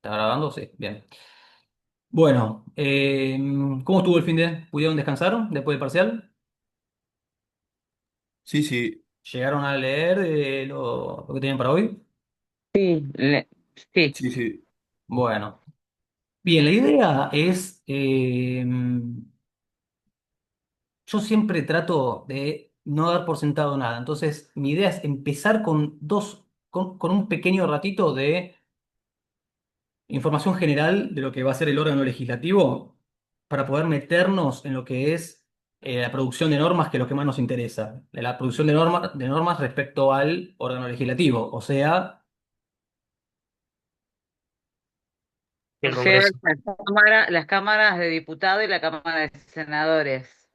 ¿Está grabando? Sí, bien. Bueno, ¿cómo estuvo el fin de? ¿Pudieron descansar después del parcial? Sí, sí, ¿Llegaron a leer lo que tenían para hoy? Sí, sí. sí, sí. Bueno, bien, la idea es, yo siempre trato de no dar por sentado nada, entonces mi idea es empezar con un pequeño ratito de información general de lo que va a ser el órgano legislativo para poder meternos en lo que es la producción de normas, que es lo que más nos interesa. De la producción de normas respecto al órgano legislativo, o sea, el O sea, Congreso. las cámaras de diputados y la cámara de senadores.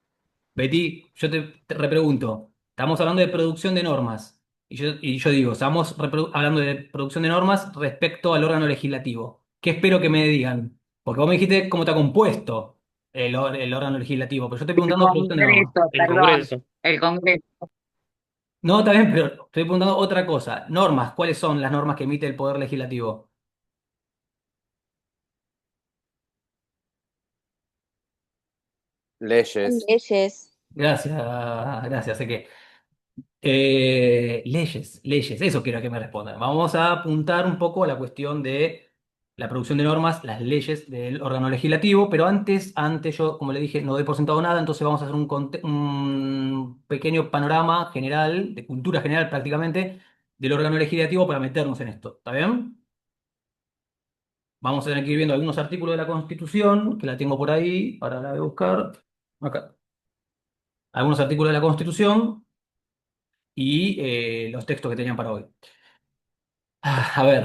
Betty, yo te repregunto, estamos hablando de producción de normas. Y yo digo, estamos hablando de producción de normas respecto al órgano legislativo. ¿Qué espero que me digan? Porque vos me dijiste cómo está compuesto el órgano legislativo, pero yo estoy El preguntando producción de normas. Congreso, El perdón. Congreso. El Congreso. No, está bien, pero estoy preguntando otra cosa. Normas, ¿cuáles son las normas que emite el Poder Legislativo? Son Leyes. leyes. Gracias, gracias, sé que. Leyes, eso quiero que me respondan. Vamos a apuntar un poco a la cuestión de la producción de normas, las leyes del órgano legislativo, pero antes yo, como le dije, no doy por sentado nada, entonces vamos a hacer un pequeño panorama general, de cultura general prácticamente, del órgano legislativo para meternos en esto. ¿Está bien? Vamos a tener que ir viendo algunos artículos de la Constitución, que la tengo por ahí, ahora la voy a buscar. Acá. Algunos artículos de la Constitución y los textos que tenían para hoy. A ver.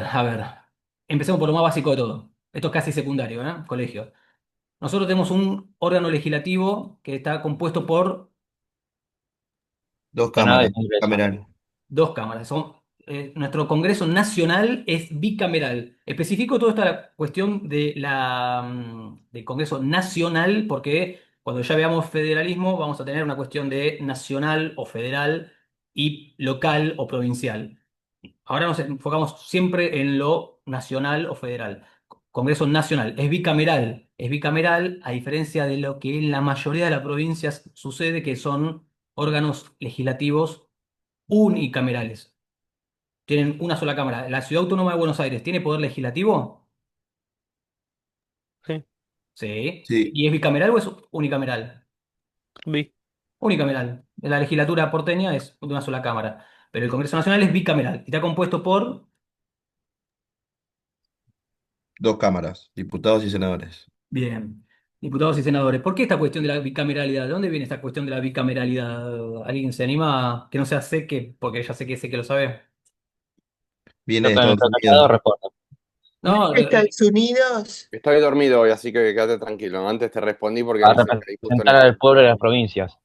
Empecemos por lo más básico de todo. Esto es casi secundario, ¿eh? Colegio. Nosotros tenemos un órgano legislativo que está compuesto por Dos Senado y cámaras, Congreso. cameral. dos cámaras. Nuestro Congreso Nacional es bicameral. Especifico toda esta cuestión del Congreso Nacional porque cuando ya veamos federalismo vamos a tener una cuestión de nacional o federal y local o provincial. Ahora nos enfocamos siempre en lo nacional o federal. Congreso Nacional es bicameral a diferencia de lo que en la mayoría de las provincias sucede, que son órganos legislativos unicamerales. Tienen una sola cámara. ¿La Ciudad Autónoma de Buenos Aires tiene poder legislativo? Sí, Sí. Sí, ¿Y es bicameral o es unicameral? vi. Unicameral. La legislatura porteña es de una sola cámara. Pero el Congreso Nacional es bicameral y está compuesto por. dos cámaras, diputados y senadores. Bien. Diputados y senadores. ¿Por qué esta cuestión de la bicameralidad? ¿De dónde viene esta cuestión de la bicameralidad? ¿Alguien se anima que no sea Seque? Porque ya sé que lo sabe. Viene Yo de también Estados estoy callado, Unidos. respondo. No, Estados Unidos. Estoy dormido hoy, así que quédate tranquilo. Antes te respondí porque ah, no sé, caí justo en Representar esa. al pueblo de las provincias.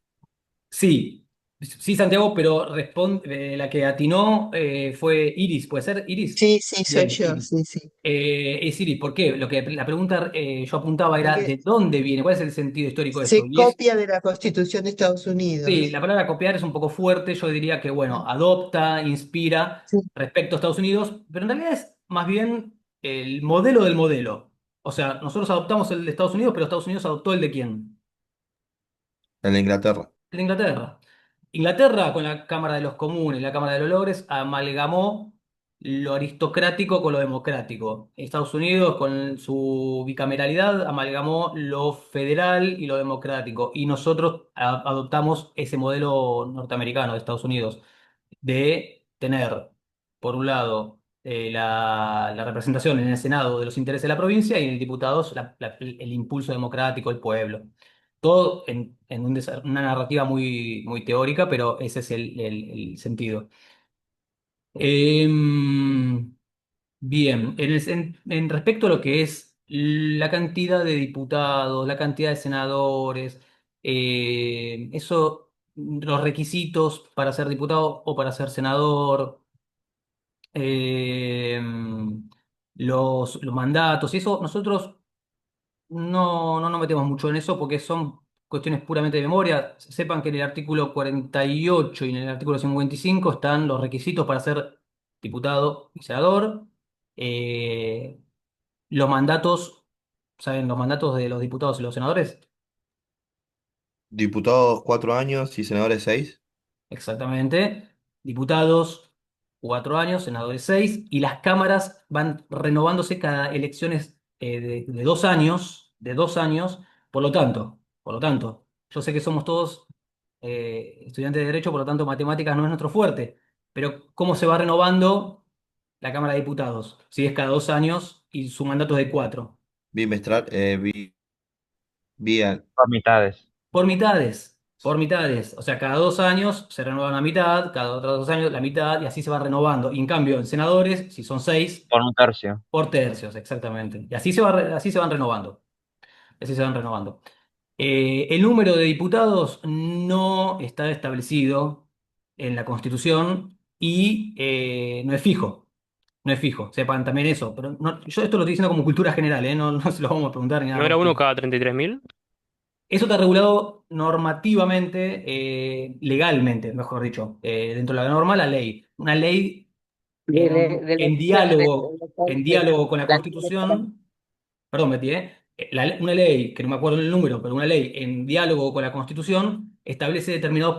sí, sí, Santiago, pero la que atinó fue Iris. ¿Puede ser Iris? Sí, sí, soy Bien, yo, Iris. sí, sí. Es Iris, ¿por qué? La pregunta yo apuntaba era Porque ¿de dónde viene? ¿Cuál es el sentido histórico de esto? se Y es. copia de la Constitución de Estados Sí, Unidos. la palabra copiar es un poco fuerte, yo diría que, bueno, Mm, adopta, inspira sí, respecto a Estados Unidos, pero en realidad es más bien el modelo del modelo. O sea, nosotros adoptamos el de Estados Unidos, pero Estados Unidos adoptó el de quién? En la Inglaterra. El de Inglaterra. Inglaterra, con la Cámara de los Comunes, la Cámara de los Lores, amalgamó lo aristocrático con lo democrático. Estados Unidos, con su bicameralidad, amalgamó lo federal y lo democrático. Y nosotros adoptamos ese modelo norteamericano de Estados Unidos, de tener, por un lado, la representación en el Senado de los intereses de la provincia y en el diputados el impulso democrático del pueblo. Todo en una narrativa muy, muy teórica, pero ese es el sentido. Em, Bien, en respecto a lo que es la cantidad de diputados, la cantidad de senadores, los requisitos para ser diputado o para ser senador, los mandatos, y eso nosotros no nos metemos mucho en eso porque son cuestiones puramente de memoria. Sepan que en el artículo 48 y en el artículo 55 están los requisitos para ser diputado y senador. Eh, los mandatos, ¿saben? Los mandatos de los diputados y los senadores. Diputados 4 años y senadores 6. Exactamente. Diputados, 4 años, senadores 6, y las cámaras van renovándose cada elecciones de 2 años, de 2 años. Por lo tanto, yo sé que somos todos estudiantes de Derecho, por lo tanto, matemáticas no es nuestro fuerte, pero ¿cómo se va renovando la Cámara de Diputados? Si es cada 2 años y su mandato es de 4. Bimestral, vía. Por mitades. Por mitades, por mitades. O sea, cada 2 años se renueva la mitad, cada otros 2 años la mitad, y así se va renovando. Y en cambio, en senadores, si son 6, Por un tercio. por tercios, exactamente. Y así se van renovando. Así se van renovando. El número de diputados no está establecido en la Constitución y no es fijo. No es fijo. Sepan también eso. Pero yo esto lo estoy diciendo como cultura general, ¿eh? No, no se lo vamos a preguntar ni nada ¿No por era el uno estilo. cada 33.000? Eso está regulado normativamente, legalmente, mejor dicho, dentro de la norma, la ley. Una ley De en elecciones, diálogo con la la ley electoral. Constitución, perdón, Betty, una ley, que no me acuerdo el número, pero una ley en diálogo con la Constitución establece determinados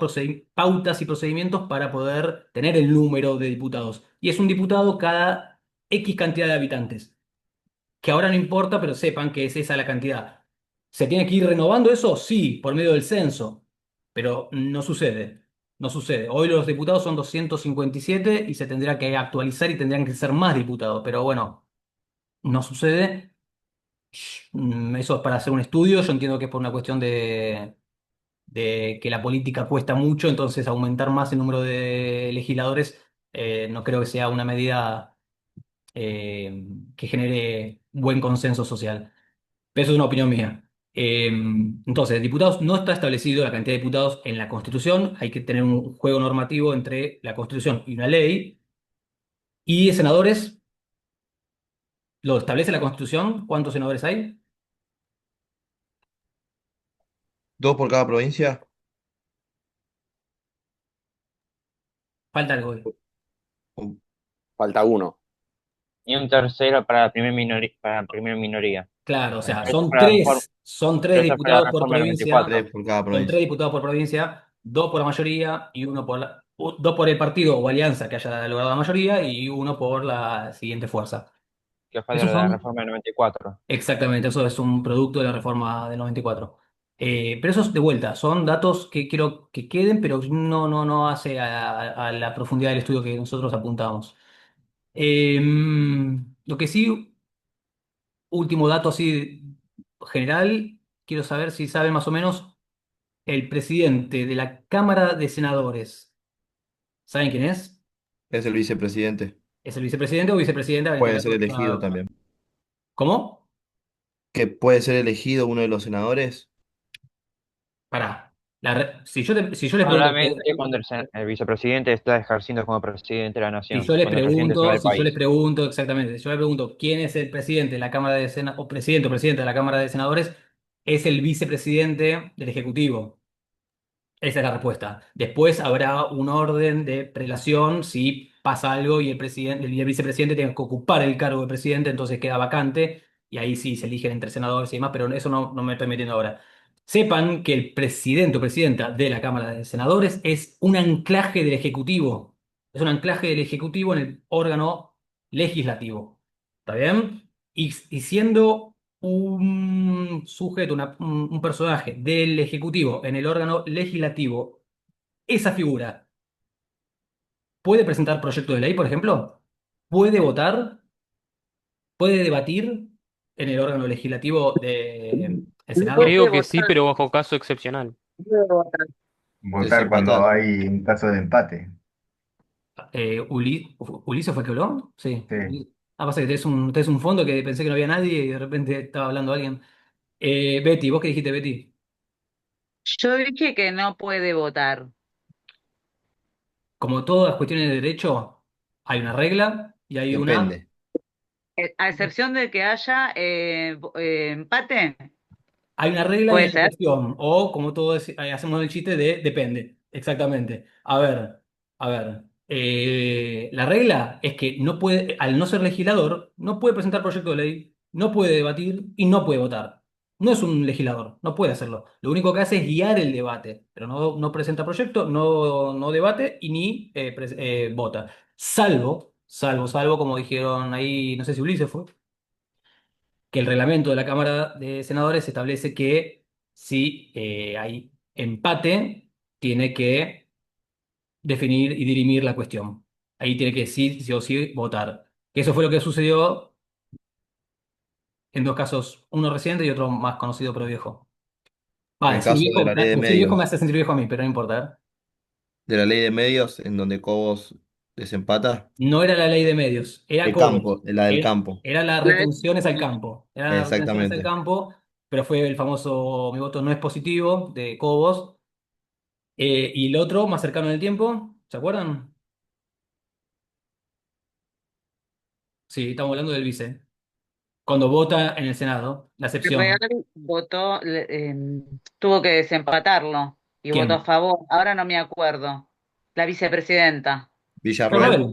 pautas y procedimientos para poder tener el número de diputados. Y es un diputado cada X cantidad de habitantes, que ahora no importa, pero sepan que es esa la cantidad. ¿Se tiene que ir renovando eso? Sí, por medio del censo, pero no sucede. No sucede. Hoy los diputados son 257 y se tendrá que actualizar y tendrían que ser más diputados, pero bueno, no sucede. Eso es para hacer un estudio. Yo entiendo que es por una cuestión de que la política cuesta mucho, entonces aumentar más el número de legisladores no creo que sea una medida que genere buen consenso social. Pero eso es una opinión mía. Entonces, diputados, no está establecido la cantidad de diputados en la Constitución. Hay que tener un juego normativo entre la Constitución y una ley. Y de senadores, lo establece la Constitución. ¿Cuántos senadores hay? 2 por cada provincia. Falta algo hoy. O- Falta uno. Y un tercero para la primera minoría. Claro, o sea, Eso para la reforma, son tres eso para la diputados por reforma del provincia. 3 por cada Son tres provincia. diputados por provincia, dos por la mayoría y uno por dos por el partido o alianza que haya logrado la mayoría y uno por la siguiente fuerza. que fue de Esos la son reforma del 94. Exactamente, eso es un producto de la reforma del 94. Pero esos de vuelta, son datos que quiero que queden, pero no hace a la profundidad del estudio que nosotros apuntamos. Eh, lo que sí, último dato así general, quiero saber si sabe más o menos el presidente de la Cámara de Senadores. ¿Saben quién es? Es el vicepresidente. ¿Es el vicepresidente o vicepresidenta? En este Puede ser caso, elegido también. ¿cómo? Que puede ser elegido uno de los senadores. Pará. Si yo les pregunto. Solamente cuando el vicepresidente está ejerciendo como presidente de la Si nación. yo les Cuando el presidente se va pregunto, del si yo les país. pregunto exactamente, si yo les pregunto quién es el presidente de la Cámara de Senadores, o presidente o presidenta de la Cámara de Senadores, es el vicepresidente del Ejecutivo. Esa es la respuesta. Después habrá un orden de prelación si pasa algo y el vicepresidente tiene que ocupar el cargo de presidente, entonces queda vacante y ahí sí se eligen entre senadores y demás, pero eso no me estoy metiendo ahora. Sepan que el presidente o presidenta de la Cámara de Senadores es un anclaje del Ejecutivo. Es un anclaje del Ejecutivo en el órgano legislativo. ¿Está bien? Y siendo un sujeto, un personaje del Ejecutivo en el órgano legislativo, esa figura puede presentar proyectos de ley, por ejemplo, puede votar, puede debatir en el órgano legislativo del Senado. Puede Creo que sí, votar, pero bajo caso excepcional. puede votar. Desempatar. Votar cuando hay un caso de empate. ¿Ulises fue el que habló? Sí. Sí. Pasa que tenés un fondo que pensé que no había nadie y de repente estaba hablando alguien. Betty, ¿vos qué dijiste, Betty? Yo dije que no puede votar. Como todas las cuestiones de derecho, hay una regla y hay una. Depende. A excepción de que haya empate, Hay una regla y puede hay una ser. excepción. O, como todos hacemos el chiste de depende. Exactamente. A ver. La regla es que no puede, al no ser legislador, no puede presentar proyecto de ley. no puede debatir y no puede votar. No es un legislador, no puede hacerlo. Lo único que hace es guiar el debate, pero no presenta proyecto, no debate y ni vota. Salvo, como dijeron ahí, no sé si Ulises fue, que el reglamento de la Cámara de Senadores establece que si hay empate, tiene que definir y dirimir la cuestión. Ahí tiene que sí o sí votar. Que eso fue lo que sucedió en dos casos, uno reciente y otro más conocido pero viejo. En Ah, el caso de la ley de decir viejo me medios, hace sentir viejo a mí, pero no importa. ¿Eh? en donde Cobos desempata, No era la ley de medios, era el Cobos. campo, la del Era, campo. era las La de- retenciones al campo. Eran las retenciones al Exactamente. campo, pero fue el famoso mi voto no es positivo de Cobos. Y el otro, más cercano en el tiempo, ¿se acuerdan? Sí, estamos hablando del vice. Cuando vota en el Senado, la Real excepción. votó, tuvo que desempatarlo y votó a ¿Quién? favor. Ahora no me acuerdo. La vicepresidenta. Villarroel,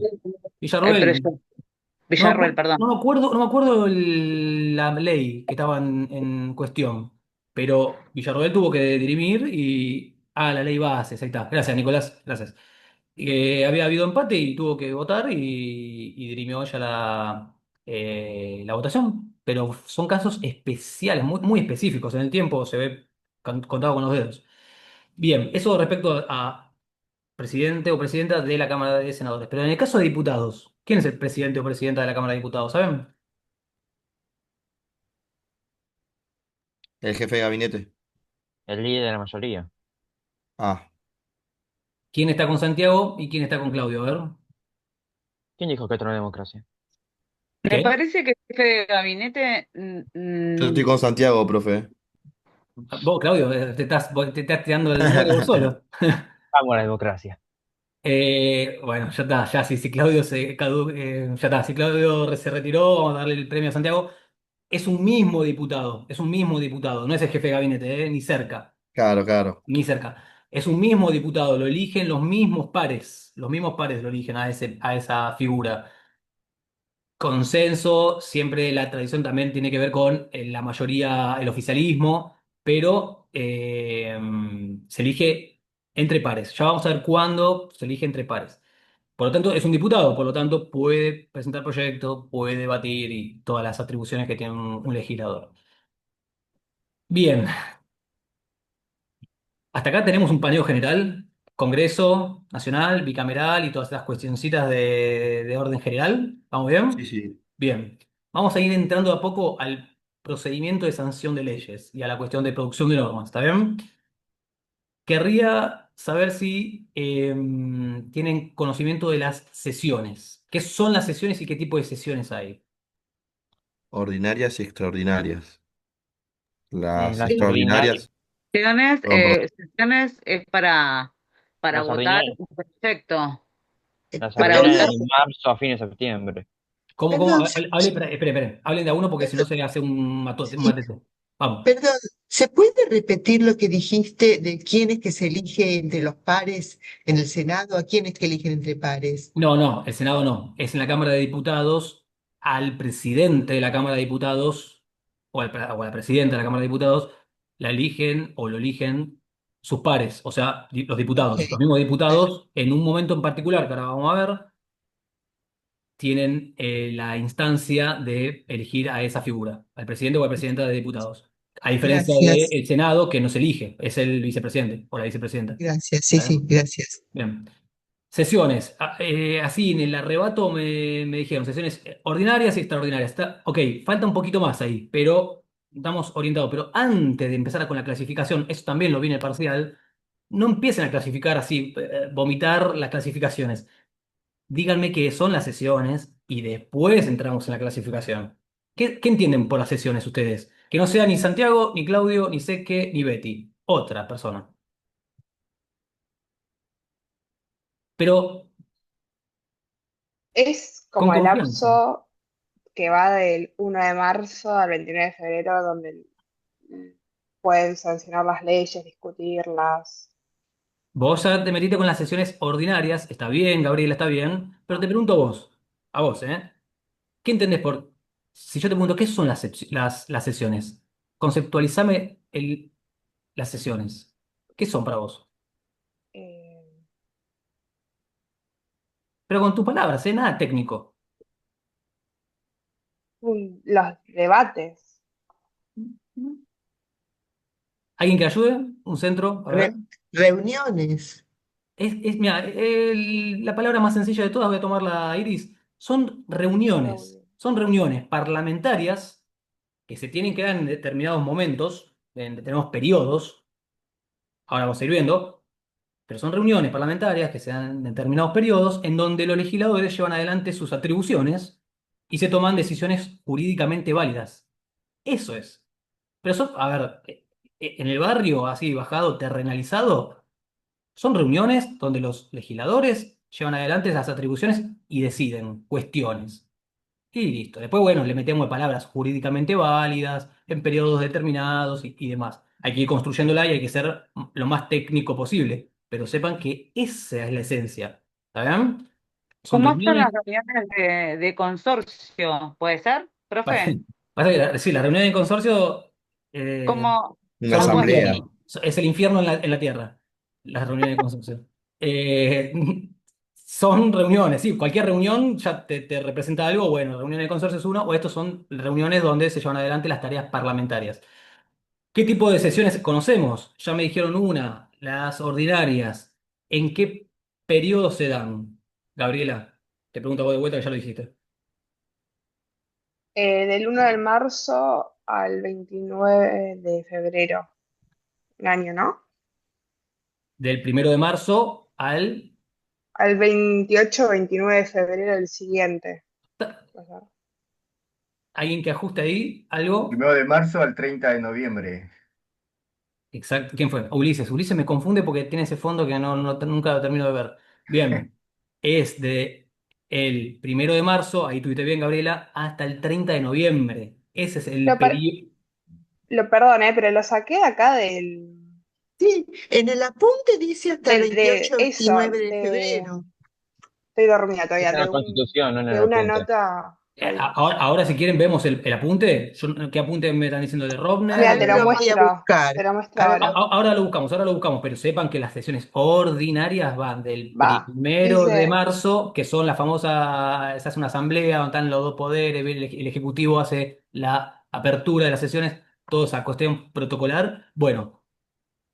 Villarroel. Pero Villarroel. Villarroel, No perdón. me acuerdo, no me acuerdo la ley que estaba en cuestión, pero Villarroel tuvo que dirimir y... Ah, la ley base, ahí está. Gracias, Nicolás, gracias. Había habido empate y tuvo que votar y dirimió ella la votación, pero son casos especiales, muy específicos. En el tiempo se ve contado con los dedos. Bien, eso respecto a presidente o presidenta de la Cámara de Senadores. Pero en el caso de diputados, ¿quién es el presidente o presidenta de la Cámara de Diputados? ¿Saben? el jefe de gabinete. El líder de la mayoría. Ah, ¿Quién está con Santiago y quién está con Claudio? A ver. ¿Quién dijo que esto no es democracia? Me ¿Qué? parece que el jefe de gabinete, yo estoy con Santiago, profe. Vos, Claudio, te estás tirando el muere vos solo. Vamos a la democracia. Bueno, ya está, ya si Claudio ya está, si Claudio se retiró, vamos a darle el premio a Santiago. Es un mismo diputado, no es el jefe de gabinete, ni cerca, Claro, claro. ni cerca. Es un mismo diputado, lo eligen los mismos pares lo eligen a esa figura. Consenso, siempre la tradición también tiene que ver con la mayoría, el oficialismo, pero se elige entre pares. Ya vamos a ver cuándo se elige entre pares. Por lo tanto, es un diputado, por lo tanto, puede presentar proyectos, puede debatir y todas las atribuciones que tiene un legislador. Bien, hasta acá tenemos un paneo general, Congreso Nacional, bicameral y todas las cuestioncitas de orden general. ¿Vamos Sí, bien? sí. Bien. Vamos a ir entrando a poco al procedimiento de sanción de leyes y a la cuestión de producción de normas. ¿Está bien? Querría saber si tienen conocimiento de las sesiones. ¿Qué son las sesiones y qué tipo de sesiones hay? Ordinarias y extraordinarias. Las Las ordinarias, extraordinarias, perdón, perdón. sesiones es para las votar ordinarias, un proyecto, las para ordinarias votar. Perdón, de marzo a fines de septiembre. ¿Cómo? perdón, Hablen, espere. Hablen de a uno porque si no se hace un un sí, matete. Vamos. perdón. ¿Se puede repetir lo que dijiste de quién es que se elige entre los pares en el Senado? ¿A quién es que eligen entre pares? No, el Senado no. Es en la Cámara de Diputados, al presidente de la Cámara de Diputados o a la presidenta de la Cámara de Diputados, la eligen o lo eligen sus pares, o sea, los Ok, diputados. Los mismos claro, diputados, en un momento en particular, que ahora vamos a ver, tienen la instancia de elegir a esa figura, al presidente o a la presidenta de diputados. A diferencia gracias, del Senado, que no se elige, es el vicepresidente o la vicepresidenta. gracias, sí, ¿Está sí, bien? gracias. Bien. Sesiones. Así en el arrebato me dijeron, sesiones ordinarias y extraordinarias. Ok, falta un poquito más ahí, pero estamos orientados. Pero antes de empezar con la clasificación, eso también lo vi en el parcial, no empiecen a clasificar así, vomitar las clasificaciones. Díganme qué son las sesiones y después entramos en la clasificación. ¿Qué entienden por las sesiones ustedes? Que no sea ni Santiago, ni Claudio, ni Seque, ni Betty. Otra persona. Pero Es con como el confianza. lapso que va del 1 de marzo al 29 de febrero, donde mm, pueden sancionar las leyes, discutirlas. Vos ya te metiste con las sesiones ordinarias, está bien, Gabriela, está bien, pero te pregunto a vos, ¿eh? ¿Qué entendés por Si yo te pregunto, ¿qué son las sesiones? Conceptualizame las sesiones. ¿Qué son para vos? Eh, Pero con tus palabras, ¿eh? Nada técnico. los debates. ¿Alguien que ayude? ¿Un centro? A ver. Re- reuniones. Mira, la palabra más sencilla de todas, voy a tomarla, Iris. Son reuniones. Reuniones. Son reuniones parlamentarias que se tienen que dar en determinados momentos, en determinados periodos. Ahora vamos a ir viendo. Pero son reuniones parlamentarias que se dan en determinados periodos en donde los legisladores llevan adelante sus atribuciones y se toman decisiones jurídicamente válidas. Eso es. Pero son, a ver, en el barrio así bajado, terrenalizado, son reuniones donde los legisladores llevan adelante esas atribuciones y deciden cuestiones. Y listo. Después, bueno, le metemos palabras jurídicamente válidas, en periodos determinados y demás. Hay que ir construyéndola y hay que ser lo más técnico posible. Pero sepan que esa es la esencia. ¿Está bien? Son ¿Cómo son reuniones. las reuniones de consorcio? ¿Puede ser, profe? Pasa que sí, las reuniones de consorcio eh, ¿Cómo, Una son un cómo asamblea. así? infierno. Es el infierno en la tierra. Las reuniones de consorcio. Eh, son reuniones, sí. Cualquier reunión ya te representa algo. Bueno, reuniones de consorcio es uno, o estos son reuniones donde se llevan adelante las tareas parlamentarias. ¿Qué tipo de sesiones conocemos? Ya me dijeron una, las ordinarias. ¿En qué periodo se dan? Gabriela, te pregunto a vos de vuelta que ya lo dijiste. Del 1 de marzo al 29 de febrero. Un año, ¿no? Del 1 de marzo al... Al 28 o 29 de febrero del siguiente. O sea, ¿Alguien que ajuste ahí algo? 1 de marzo al 30 de noviembre. Exacto. ¿Quién fue? Ulises. Ulises me confunde porque tiene ese fondo que nunca lo termino de ver. Bien. Es de el 1 de marzo, ahí tuviste bien, Gabriela, hasta el 30 de noviembre. Ese es el lo, par- periodo. lo perdoné, pero lo saqué de acá Sí, en el apunte dice hasta el de 28 o eso, 29 de febrero. estoy dormida todavía, Está en la Constitución, no en de el una apunte. nota ahí. Ahora, si quieren, vemos el apunte. ¿Qué apunte me están diciendo de Mira, Robner? Ahora lo voy a buscar. te lo muestro Ahora ahora. Ahora lo buscamos, pero sepan que las sesiones ordinarias van del Va, 1 de marzo, que son la famosa, se hace una asamblea donde están los dos poderes, el Ejecutivo hace la apertura de las sesiones, toda esa cuestión protocolar. Bueno,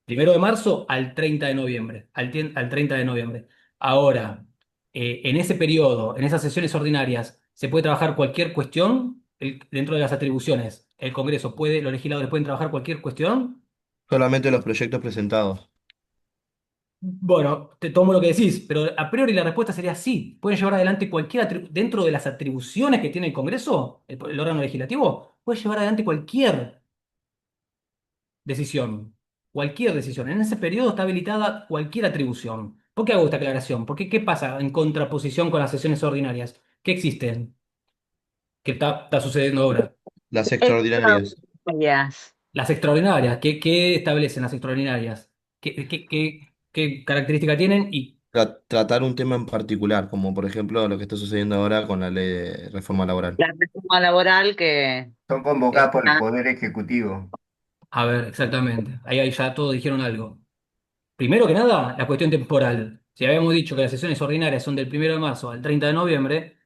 1 de marzo al 30 de noviembre, al 30 de noviembre. Ahora, en ese periodo, en esas sesiones ordinarias, se puede trabajar cualquier cuestión dentro de las atribuciones. El Congreso puede, los legisladores pueden trabajar cualquier cuestión. Solamente los proyectos presentados. Bueno, te tomo lo que decís, pero a priori la respuesta sería sí. Pueden llevar adelante dentro de las atribuciones que tiene el Congreso, el órgano legislativo, puede llevar adelante cualquier decisión. Cualquier decisión. En ese periodo está habilitada cualquier atribución. ¿Por qué hago esta aclaración? Porque ¿qué pasa en contraposición con las sesiones ordinarias? ¿Qué existen? ¿Qué está sucediendo ahora? Las extraordinarias. Extraordinarias. Las extraordinarias. ¿Qué establecen las extraordinarias? ¿Qué característica tienen? Y Tratar un tema en particular, como por ejemplo lo que está sucediendo ahora con la ley de reforma laboral. La reforma laboral que Son convocadas por el está, Poder Ejecutivo. a ver, exactamente. Ahí ya todos dijeron algo. Primero que nada, la cuestión temporal. Si habíamos dicho que las sesiones ordinarias son del 1 de marzo al 30 de noviembre,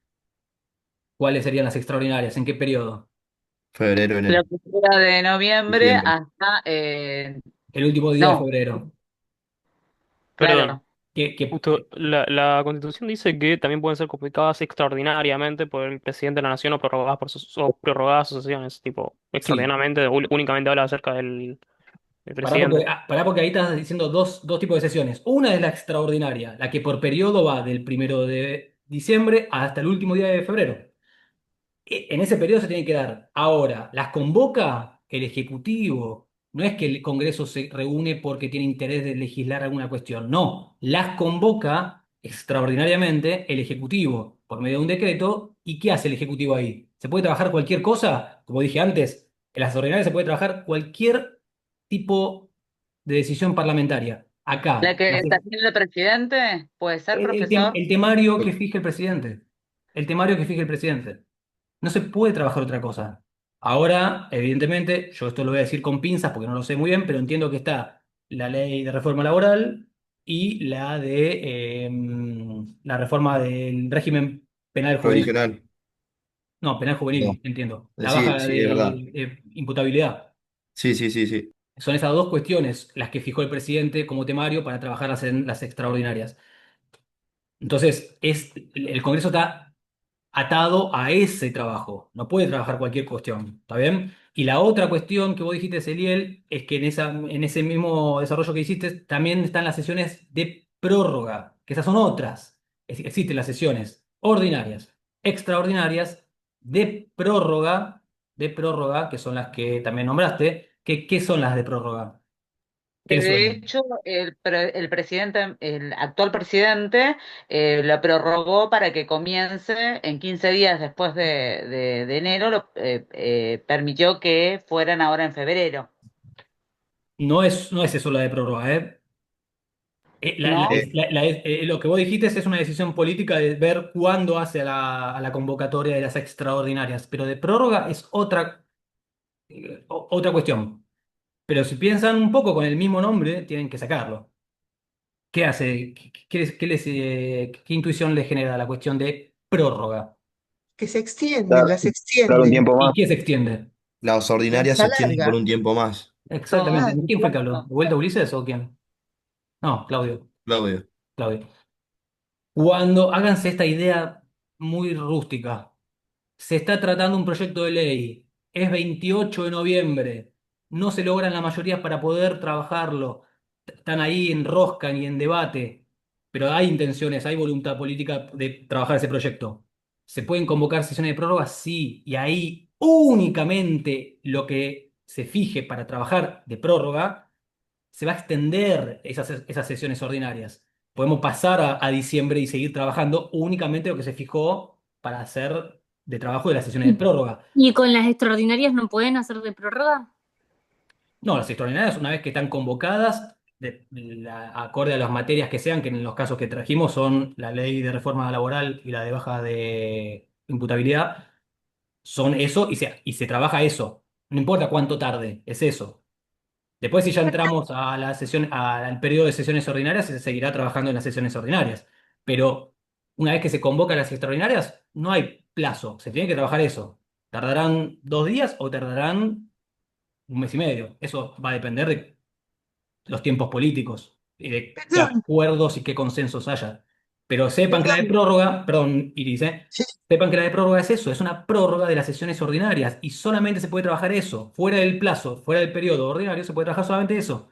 ¿cuáles serían las extraordinarias? ¿En qué periodo? Febrero, la enero, primera de noviembre diciembre. hasta, El último día de no, febrero. Perdón, claro, Que justo la Constitución dice que también pueden ser convocadas extraordinariamente por el presidente de la Nación o prorrogadas o prorrogadas sus sesiones, tipo, sí. extraordinariamente, únicamente habla acerca del Pará presidente. porque ahí estás diciendo dos tipos de sesiones. Una es la extraordinaria, la que por periodo va del 1 de diciembre hasta el último día de febrero. En ese periodo se tiene que dar. Ahora, las convoca el Ejecutivo. No es que el Congreso se reúne porque tiene interés de legislar alguna cuestión. No, las convoca extraordinariamente el Ejecutivo por medio de un decreto. ¿Y qué hace el Ejecutivo ahí? ¿Se puede trabajar cualquier cosa? Como dije antes, en las ordinarias se puede trabajar cualquier tipo de decisión parlamentaria. la Acá, que está haciendo el presidente, puede ser, profesor. el temario que fije el presidente. El temario que fije el presidente. No se puede trabajar otra cosa. Ahora, evidentemente, yo esto lo voy a decir con pinzas porque no lo sé muy bien, pero entiendo que está la ley de reforma laboral y la de la reforma del régimen penal juvenil. Provisional. No, penal No. juvenil, entiendo. La Sí, baja sí, es verdad. de imputabilidad. Sí, sí, sí, sí. Son esas dos cuestiones las que fijó el presidente como temario para trabajarlas en las extraordinarias. Entonces, el Congreso está atado a ese trabajo, no puede trabajar cualquier cuestión, ¿está bien? Y la otra cuestión que vos dijiste, Celiel, es que en ese mismo desarrollo que hiciste también están las sesiones de prórroga, que esas son otras. Existen las sesiones ordinarias, extraordinarias, de prórroga, que son las que también nombraste. ¿Qué son las de prórroga? ¿Qué Que les de suenan? hecho el presidente, el actual presidente, lo prorrogó para que comience en 15 días después de enero, permitió que fueran ahora en febrero, No es eso la de prórroga, ¿eh? ¿no? Lo que vos dijiste es una decisión política de ver cuándo hace a la convocatoria de las extraordinarias, pero de prórroga es otra cuestión. Pero si piensan un poco con el mismo nombre, tienen que sacarlo. ¿Qué hace? ¿Qué intuición les genera la cuestión de prórroga? Que se extienden, Dar, las dar un extienden, tiempo ¿Y más. qué se extiende? Las las ordinarias se extienden por alarga. un tiempo más, Exactamente. Claro, ¿Quién fue el que habló? ¿De claro. vuelta Ulises o quién? No, Claudio. Claudio. Claudio. Cuando háganse esta idea muy rústica. Se está tratando un proyecto de ley. Es 28 de noviembre. No se logran la mayoría para poder trabajarlo. Están ahí en rosca y en debate. Pero hay intenciones, hay voluntad política de trabajar ese proyecto. ¿Se pueden convocar sesiones de prórroga? Sí. Y ahí únicamente lo que se fije para trabajar de prórroga se va a extender esas sesiones ordinarias. Podemos pasar a diciembre y seguir trabajando únicamente lo que se fijó para hacer de trabajo de las sesiones de prórroga. ¿Y con las extraordinarias no pueden hacer de prórroga? No, las extraordinarias, una vez que están convocadas, acorde a las materias que sean, que en los casos que trajimos son la ley de reforma laboral y la de baja de imputabilidad, son eso y se trabaja eso. No importa cuánto tarde, es eso. Después, si ya entramos a la sesión, al periodo de sesiones ordinarias, se seguirá trabajando en las sesiones ordinarias. Pero una vez que se convocan las extraordinarias, no hay plazo. Se tiene que trabajar eso. ¿Tardarán 2 días o tardarán un mes y medio? Eso va a depender de los tiempos políticos y de qué Perdón, acuerdos y qué consensos haya. Pero sepan que la de perdón. prórroga, perdón, Iris, Sí, sepan que la de prórroga es eso, es una prórroga de las sesiones ordinarias y solamente se puede trabajar eso. Fuera del plazo, fuera del periodo ordinario, se puede trabajar solamente eso.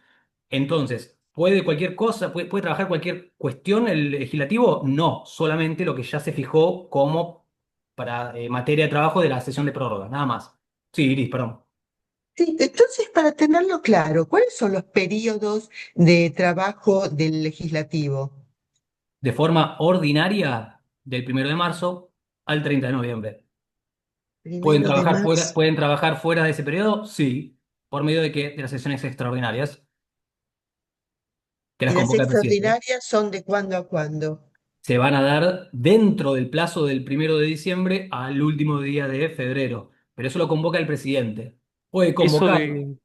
Entonces, ¿puede cualquier cosa, puede trabajar cualquier cuestión el legislativo? No, solamente lo que ya se fijó como para materia de trabajo de la sesión de prórroga, nada más. Sí, Iris, perdón. sí. Entonces, para tenerlo claro, ¿cuáles son los periodos de trabajo del legislativo? De forma ordinaria, del 1 de marzo al 30 de noviembre. Primero de marzo. ¿Pueden trabajar fuera de ese periodo? Sí. ¿Por medio de qué? De las sesiones extraordinarias, que las ¿Y las convoca el presidente. extraordinarias son de cuándo a cuándo? Se van a dar dentro del plazo del 1 de diciembre al último día de febrero. Pero eso lo convoca el presidente. Puede Eso convocar. de,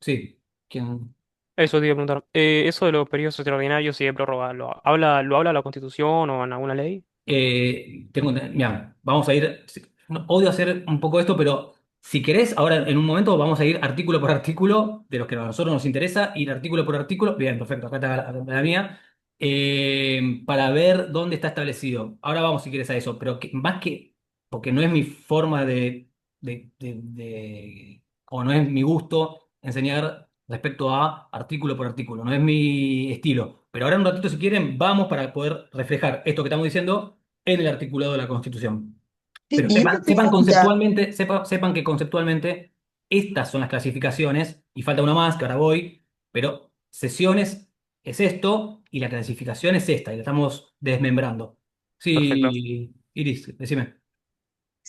Sí. ¿Quién? eso te iba a preguntar. Eso de los periodos extraordinarios y de prórroga, lo habla la Constitución o en alguna ley? Mira, vamos a ir. No, odio hacer un poco esto, pero si querés, ahora en un momento vamos a ir artículo por artículo de los que a nosotros nos interesa, ir artículo por artículo. Bien, perfecto, acá está la mía. Para ver dónde está establecido. Ahora vamos, si quieres, a eso, pero más que. Porque no es mi forma o no es mi gusto enseñar respecto a artículo por artículo, no es mi estilo. Pero ahora en un ratito, si quieren, vamos para poder reflejar esto que estamos diciendo en el articulado de la Constitución. Sí, Pero y una pregunta. sepan que conceptualmente estas son las clasificaciones, y falta una más, que ahora voy, pero sesiones es esto y la clasificación es esta, y la estamos desmembrando. Perfecto. Sí, Iris, decime.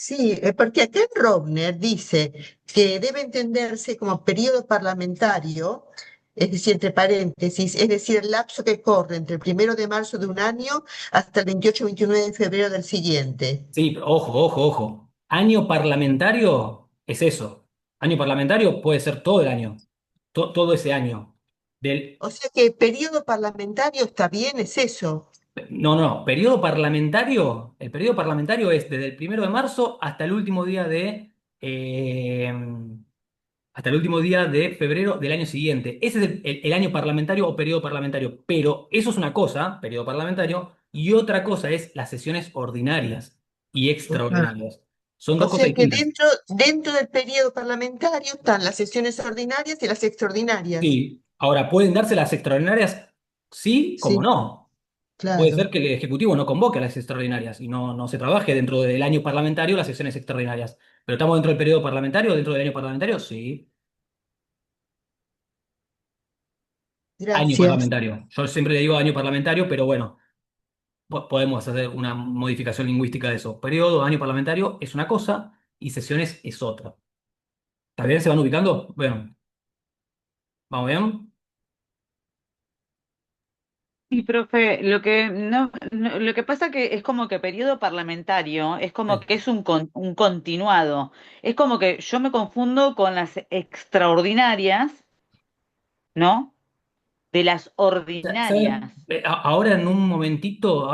Sí, porque acá en Rovner dice que debe entenderse como periodo parlamentario, es decir, entre paréntesis, es decir, el lapso que corre entre el 1 de marzo de un año hasta el 28 o 29 de febrero del siguiente. Sí, pero ojo, ojo, ojo. Año parlamentario es eso. Año parlamentario puede ser todo el año, todo ese año. Del, O sea que periodo parlamentario está bien, es eso. no, el periodo parlamentario es desde el 1 de marzo eh, hasta el último día de febrero del año siguiente. Ese es el año parlamentario o periodo parlamentario. Pero eso es una cosa, periodo parlamentario, y otra cosa es las sesiones ordinarias y Ajá. extraordinarias. Son O dos cosas sea que distintas. dentro del periodo parlamentario están las sesiones ordinarias y las extraordinarias. Sí. Ahora, ¿pueden darse las extraordinarias? Sí, como Sí, no. Puede ser claro. que el Ejecutivo no convoque a las extraordinarias y no se trabaje dentro del año parlamentario las sesiones extraordinarias. ¿Pero estamos dentro del periodo parlamentario, dentro del año parlamentario? Sí. Año Gracias. parlamentario. Yo siempre le digo año parlamentario, pero bueno, podemos hacer una modificación lingüística de eso. Periodo, año parlamentario es una cosa y sesiones es otra. ¿Está bien? ¿Se van ubicando? Bueno, ¿vamos bien? Y profe, lo que lo que pasa que es como que periodo parlamentario es como Sí. que es un continuado. Es como que yo me confundo con las extraordinarias, ¿no? De las ¿Saben? ordinarias. Ahora en un momentito,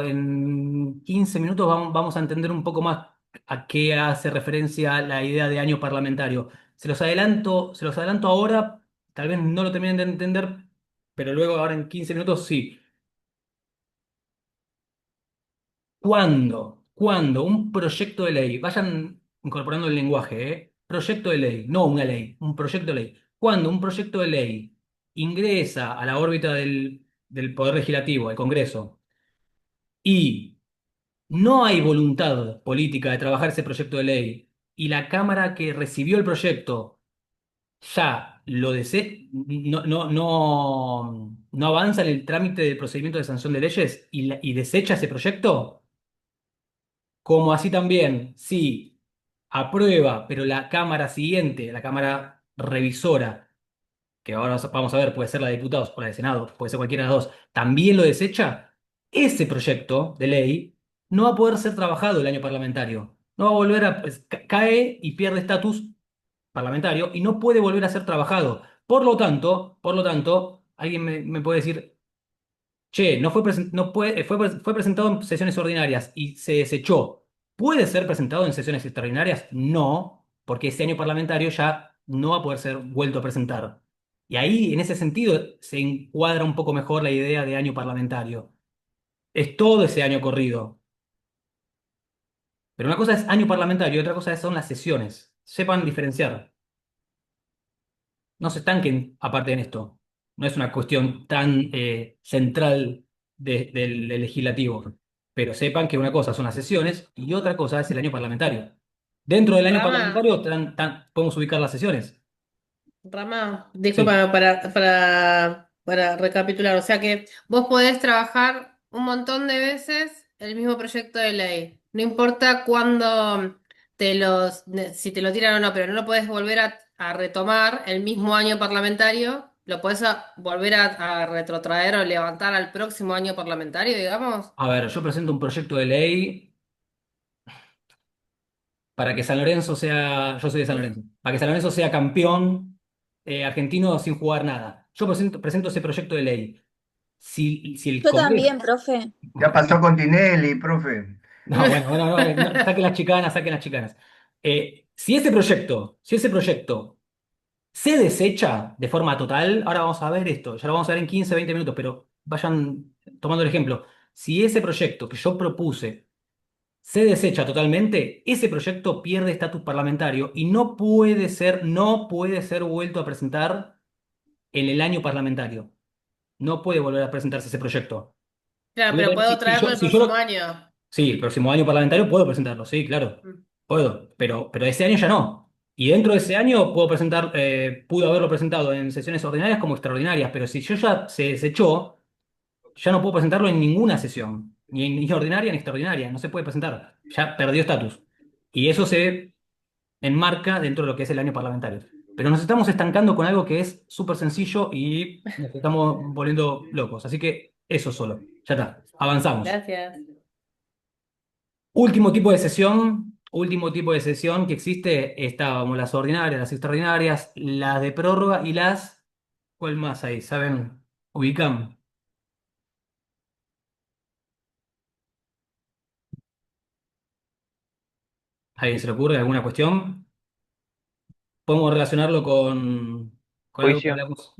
en 15 minutos vamos a entender un poco más a qué hace referencia la idea de año parlamentario. Se los adelanto ahora, tal vez no lo terminen de entender, pero luego ahora en 15 minutos sí. Cuando un proyecto de ley, vayan incorporando el lenguaje, ¿eh? Proyecto de ley, no una ley, un proyecto de ley. Cuando un proyecto de ley ingresa a la órbita del Poder Legislativo, el Congreso, y no hay voluntad política de trabajar ese proyecto de ley, y la Cámara que recibió el proyecto ya lo desea, no avanza en el trámite del procedimiento de sanción de leyes y desecha ese proyecto, como así también, si aprueba, pero la Cámara siguiente, la Cámara revisora, que ahora vamos a ver, puede ser la de diputados o la de Senado, puede ser cualquiera de las dos, también lo desecha, ese proyecto de ley no va a poder ser trabajado el año parlamentario. No va a volver a, pues, cae y pierde estatus parlamentario y no puede volver a ser trabajado. Por lo tanto, alguien me puede decir, che, no fue, no puede, fue presentado en sesiones ordinarias y se desechó. ¿Puede ser presentado en sesiones extraordinarias? No, porque ese año parlamentario ya no va a poder ser vuelto a presentar. Y ahí, en ese sentido, se encuadra un poco mejor la idea de año parlamentario. Es todo ese año corrido. Pero una cosa es año parlamentario y otra cosa son las sesiones. Sepan diferenciar. No se estanquen aparte en esto. No es una cuestión tan central del legislativo. Pero sepan que una cosa son las sesiones y otra cosa es el año parlamentario. Dentro del año Rama, parlamentario podemos ubicar las sesiones. Rama, Sí. disculpa, para recapitular. O sea que vos podés trabajar un montón de veces el mismo proyecto de ley. No importa cuándo si te lo tiran o no, pero no lo podés volver a retomar el mismo año parlamentario. Lo podés volver a retrotraer o levantar al próximo año parlamentario, digamos. A ver, yo presento un proyecto de ley para que San Lorenzo sea, yo soy de San Lorenzo, para que San Lorenzo sea campeón argentino sin jugar nada. Yo presento ese proyecto de ley. Si el Yo Congreso. también, profe. Ya pasó con Tinelli, profe. No, bueno, no, saquen las chicanas, saquen las chicanas. Si ese proyecto se desecha de forma total, ahora vamos a ver esto, ya lo vamos a ver en 15 20 minutos, pero vayan tomando el ejemplo. Si ese proyecto que yo propuse se desecha totalmente, ese proyecto pierde estatus parlamentario y no puede ser vuelto a presentar en el año parlamentario. No puede volver a presentarse ese proyecto. Claro, pero Si, puedo si traerlo yo, el si yo próximo lo- año. Sí, el próximo año parlamentario puedo presentarlo, sí, claro, Mm. puedo, pero ese año ya no. Y dentro de ese año pude haberlo presentado en sesiones ordinarias como extraordinarias, pero si yo ya se desechó, ya no puedo presentarlo en ninguna sesión, ni ordinaria ni extraordinaria, no se puede presentar, ya perdió estatus. Y eso se enmarca dentro de lo que es el año parlamentario. Pero nos estamos estancando con algo que es súper sencillo y nos estamos volviendo locos, así que eso solo, ya está, avanzamos. Gracias. Último tipo de sesión, último tipo de sesión que existe, estábamos las ordinarias, las extraordinarias, las de prórroga y las... ¿Cuál más hay? ¿Saben? ¿Ubican? ¿A alguien se le ocurre alguna cuestión? Podemos relacionarlo con algo que Juicio, hablamos.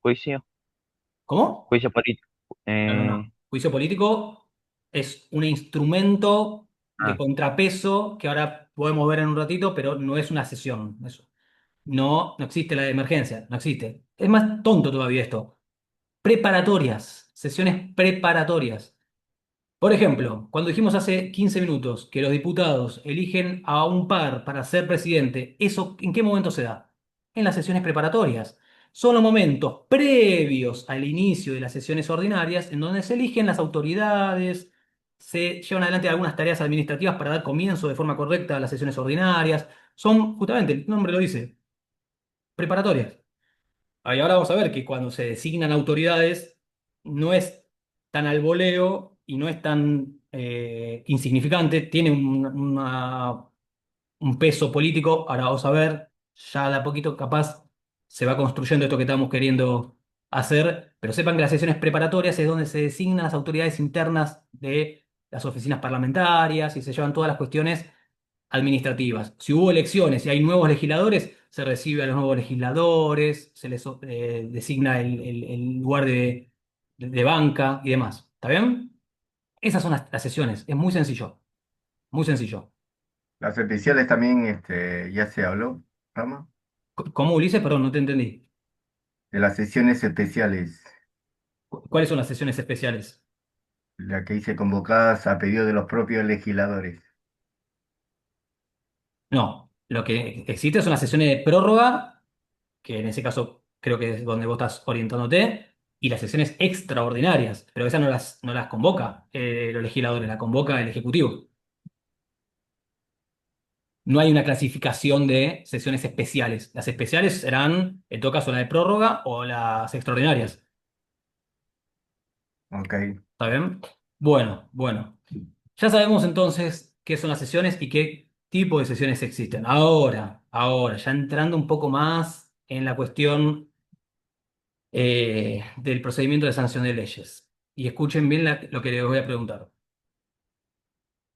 juicio, ¿Cómo? juicio político. No, no, Eh, no. Juicio político es un instrumento de ah, contrapeso que ahora podemos ver en un ratito, pero no es una sesión. No, no existe la de emergencia, no existe. Es más tonto todavía esto. Preparatorias, sesiones preparatorias. Por ejemplo, cuando dijimos hace 15 minutos que los diputados eligen a un par para ser presidente, ¿eso en qué momento se da? En las sesiones preparatorias. Son los momentos previos al inicio de las sesiones ordinarias en donde se eligen las autoridades, se llevan adelante algunas tareas administrativas para dar comienzo de forma correcta a las sesiones ordinarias. Son, justamente, el nombre lo dice, preparatorias. Y ahora vamos a ver que cuando se designan autoridades no es tan al voleo y no es tan insignificante, tiene un peso político. Ahora vamos a ver, ya de a poquito capaz se va construyendo esto que estamos queriendo hacer, pero sepan que las sesiones preparatorias es donde se designan las autoridades internas de las oficinas parlamentarias y se llevan todas las cuestiones administrativas. Si hubo elecciones y hay nuevos legisladores, se recibe a los nuevos legisladores, se les designa el lugar de banca y demás. ¿Está bien? Esas son las sesiones. Es muy sencillo. Muy sencillo. Las especiales también ya se habló, Rama, ¿Cómo, Ulises? Perdón, no te entendí. de las sesiones especiales, ¿Cuáles son las sesiones especiales? la que hice convocadas a pedido de los propios legisladores. No, lo que existe son las sesiones de prórroga, que en ese caso creo que es donde vos estás orientándote, y las sesiones extraordinarias, pero esas no las convoca los legisladores, las convoca el Ejecutivo. No hay una clasificación de sesiones especiales. Las especiales serán, en todo caso, la de prórroga o las extraordinarias. Ok, ¿Está bien? Bueno, bueno. Ya sabemos entonces qué son las sesiones y qué tipo de sesiones existen. Ahora, ya entrando un poco más en la cuestión del procedimiento de sanción de leyes. Y escuchen bien lo que les voy a preguntar.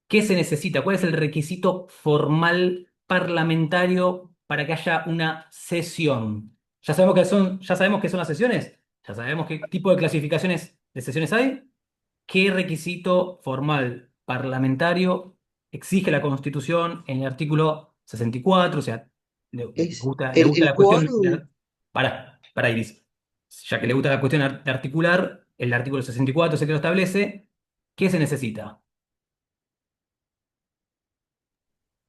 ¿Qué se necesita? ¿Cuál es el requisito formal parlamentario para que haya una sesión? Ya sabemos qué son las sesiones, ya sabemos qué tipo de clasificaciones de sesiones hay, qué requisito formal parlamentario exige la Constitución en el artículo 64, o sea, le Es gusta, le gusta el la cuestión quórum. para Iris, ya que le gusta la cuestión de articular, el artículo 64 sé que lo establece, ¿qué se necesita?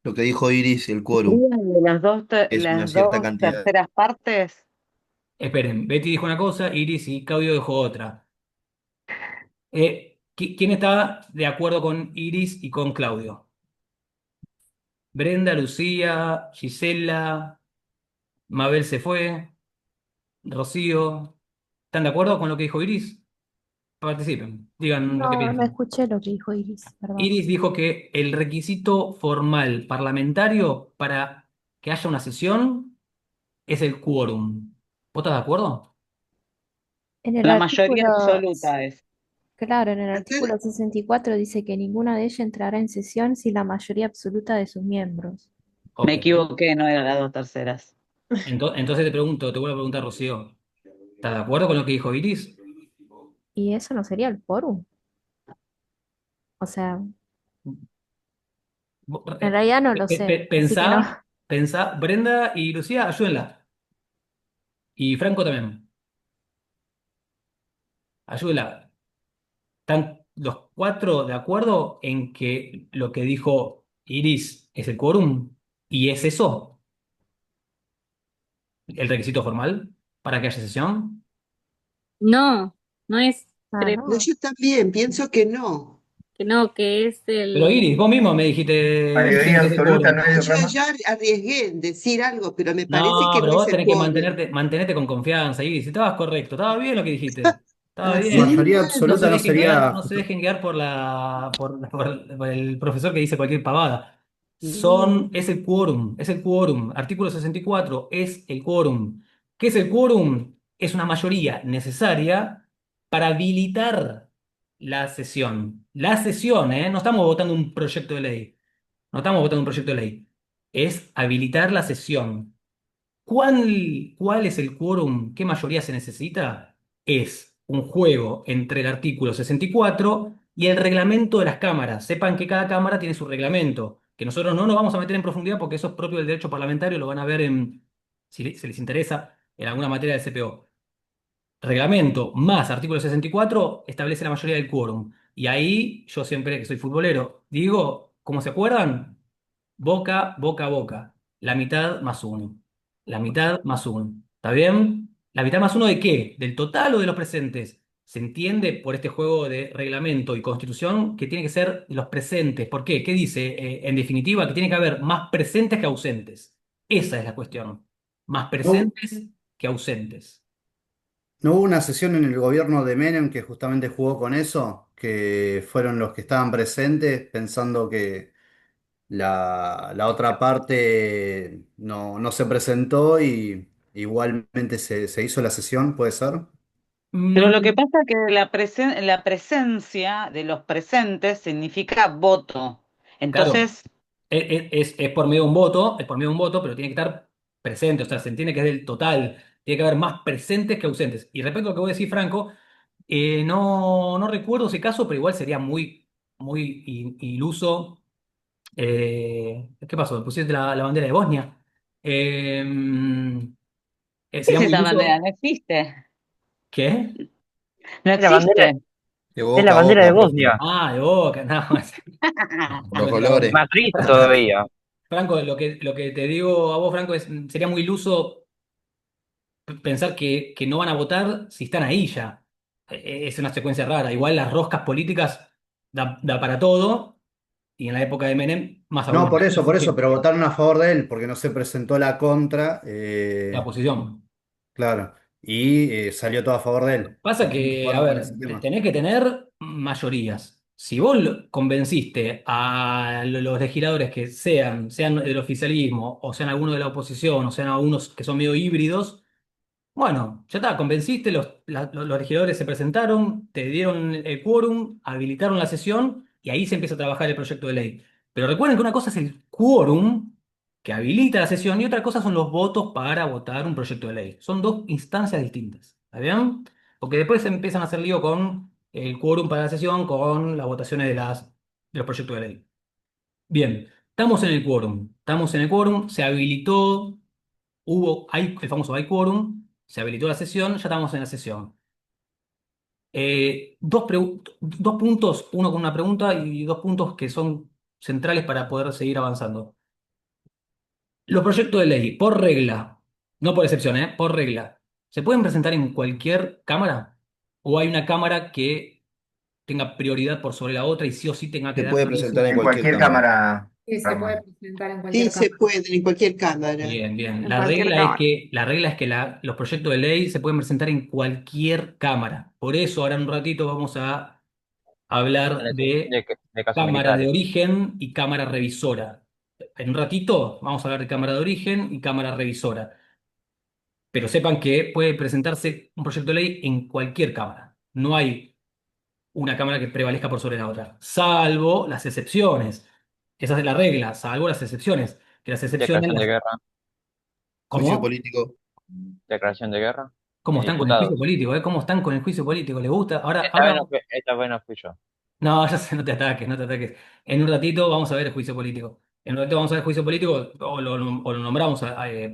Lo que dijo Iris, el quórum, ¿Sería de es una las cierta dos cantidad. terceras partes? Esperen, Betty dijo una cosa, Iris y Claudio dijo otra. ¿Quién está de acuerdo con Iris y con Claudio? Brenda, Lucía, Gisela, Mabel se fue, Rocío. ¿Están de acuerdo con lo que dijo Iris? Participen, digan lo que No, no piensan. escuché lo que dijo Iris, perdón. Iris dijo que el requisito formal parlamentario para que haya una sesión es el quórum. ¿Vos estás de acuerdo? En el La mayoría artículo, absoluta es. claro, en el Acá, artículo 64 dice que ninguna de ellas entrará en sesión sin la mayoría absoluta de sus miembros. Me Ok. equivoqué, no era las dos terceras. Entonces te vuelvo a preguntar, Rocío. ¿Estás de acuerdo con lo que dijo Iris? Y eso no sería el quórum. O sea, en realidad no lo sé, así que no. Pensá, Brenda y Lucía, ayúdenla. Y Franco también. Ayúdenla. ¿Están los cuatro de acuerdo en que lo que dijo Iris es el quórum? ¿Y es eso el requisito formal para que haya sesión? No, no es Ah, pre- no, no. yo también pienso que no. que no, que es Pero el... Iris, vos mismo me dijiste recién mayoría que es el absoluta quórum. no No, es, yo Rama. ya arriesgué en decir algo, pero me parece No, que no pero es vos el tenés que quórum. mantenerte con confianza, Iris. Estabas correcto, estaba bien lo que dijiste. Estaba Así bien. Mayoría No se absoluta no dejen guiar, sería. no se dejen guiar por el profesor que dice cualquier pavada. es. Es el quórum, es el quórum. Artículo 64 es el quórum. ¿Qué es el quórum? Es una mayoría necesaria para habilitar la sesión. La sesión, ¿eh? No estamos votando un proyecto de ley. No estamos votando un proyecto de ley. Es habilitar la sesión. ¿Cuál es el quórum? ¿Qué mayoría se necesita? Es un juego entre el artículo 64 y el reglamento de las cámaras. Sepan que cada cámara tiene su reglamento, que nosotros no nos vamos a meter en profundidad porque eso es propio del derecho parlamentario, lo van a ver si se les interesa, en alguna materia del CPO. Reglamento más artículo 64 establece la mayoría del quórum. Y ahí yo siempre que soy futbolero digo, ¿cómo se acuerdan? Boca, boca, boca. La mitad más uno. La mitad más uno. ¿Está bien? ¿La mitad más uno de qué? ¿Del total o de los presentes? Se entiende por este juego de reglamento y constitución que tiene que ser de los presentes. ¿Por qué? ¿Qué dice? En definitiva, que tiene que haber más presentes que ausentes. Esa es la cuestión. Más No, presentes que ausentes. no hubo una sesión en el gobierno de Menem que justamente jugó con eso, que fueron los que estaban presentes pensando que la otra parte no se presentó y igualmente se hizo la sesión, ¿puede ser? Pero lo que Mm, pasa es que la presencia de los presentes significa voto. claro, Entonces, es por medio de un voto, es por medio de un voto, pero tiene que estar presente, o sea, se entiende que es del total, tiene que haber más presentes que ausentes. Y respecto a lo que voy a decir, Franco, no recuerdo ese caso, pero igual sería iluso. ¿Qué pasó? ¿Pusiste la bandera de Bosnia? Eh, ¿qué es Sería muy esa bandera? iluso. No existe. ¿Qué? No Es la bandera, existe. De es la boca a bandera de boca, profe. Bosnia. Ah, de Boca, no, Por no los me la Bosnia. colores. Más triste todavía. Franco, lo que te digo a vos, Franco, sería muy iluso pensar que no van a votar si están ahí ya. Es una secuencia rara. Igual las roscas políticas da para todo, y en la época de Menem, más No, aún. por Así eso, que, pero votaron a favor de él porque no se presentó la contra, la oposición. claro, y salió todo a favor de él. Pasa Justamente que, a jugaron con ver, ese tema. tenés que tener mayorías. Si vos convenciste a los legisladores que sean del oficialismo, o sean algunos de la oposición, o sean algunos que son medio híbridos, bueno, ya está, convenciste, los legisladores se presentaron, te dieron el quórum, habilitaron la sesión y ahí se empieza a trabajar el proyecto de ley. Pero recuerden que una cosa es el quórum que habilita la sesión y otra cosa son los votos para votar un proyecto de ley. Son dos instancias distintas, ¿está bien? Porque después se empiezan a hacer lío con el quórum para la sesión, con las votaciones de los proyectos de ley. Bien, estamos en el quórum, se habilitó. Hay el famoso hay quórum, se habilitó la sesión, ya estamos en la sesión. Dos puntos, uno con una pregunta y dos puntos que son centrales para poder seguir avanzando. Los proyectos de ley, por regla, no por excepción, por regla, ¿se pueden presentar en cualquier cámara? ¿O hay una cámara que tenga prioridad por sobre la otra y sí o sí tenga que Se dar puede permiso? presentar en En cualquier cualquier cámara. cámara, Sí, se puede Ramón. presentar en Sí, cualquier se cámara. puede, en cualquier cámara. Bien, bien. En cualquier cámara. La regla es que los proyectos de ley se pueden presentar en cualquier cámara. Por eso ahora en un ratito vamos a hablar de De casos cámara de militares. origen y cámara revisora. En un ratito vamos a hablar de cámara de origen y cámara revisora. Pero sepan que puede presentarse un proyecto de ley en cualquier cámara. No hay una cámara que prevalezca por sobre la otra, salvo las excepciones. Esa es la regla, salvo las excepciones. Que las excepciones Declaración de guerra. Juicio ¿Cómo? político. Declaración de guerra. ¿Cómo están con el juicio Diputados. político? ¿Cómo están con el juicio político? ¿Les gusta? Esta vez no fui, esta vez no fui yo. No, ya sé, no te ataques, no te ataques. En un ratito vamos a ver el juicio político. En un ratito vamos a ver el juicio político, o lo nombramos,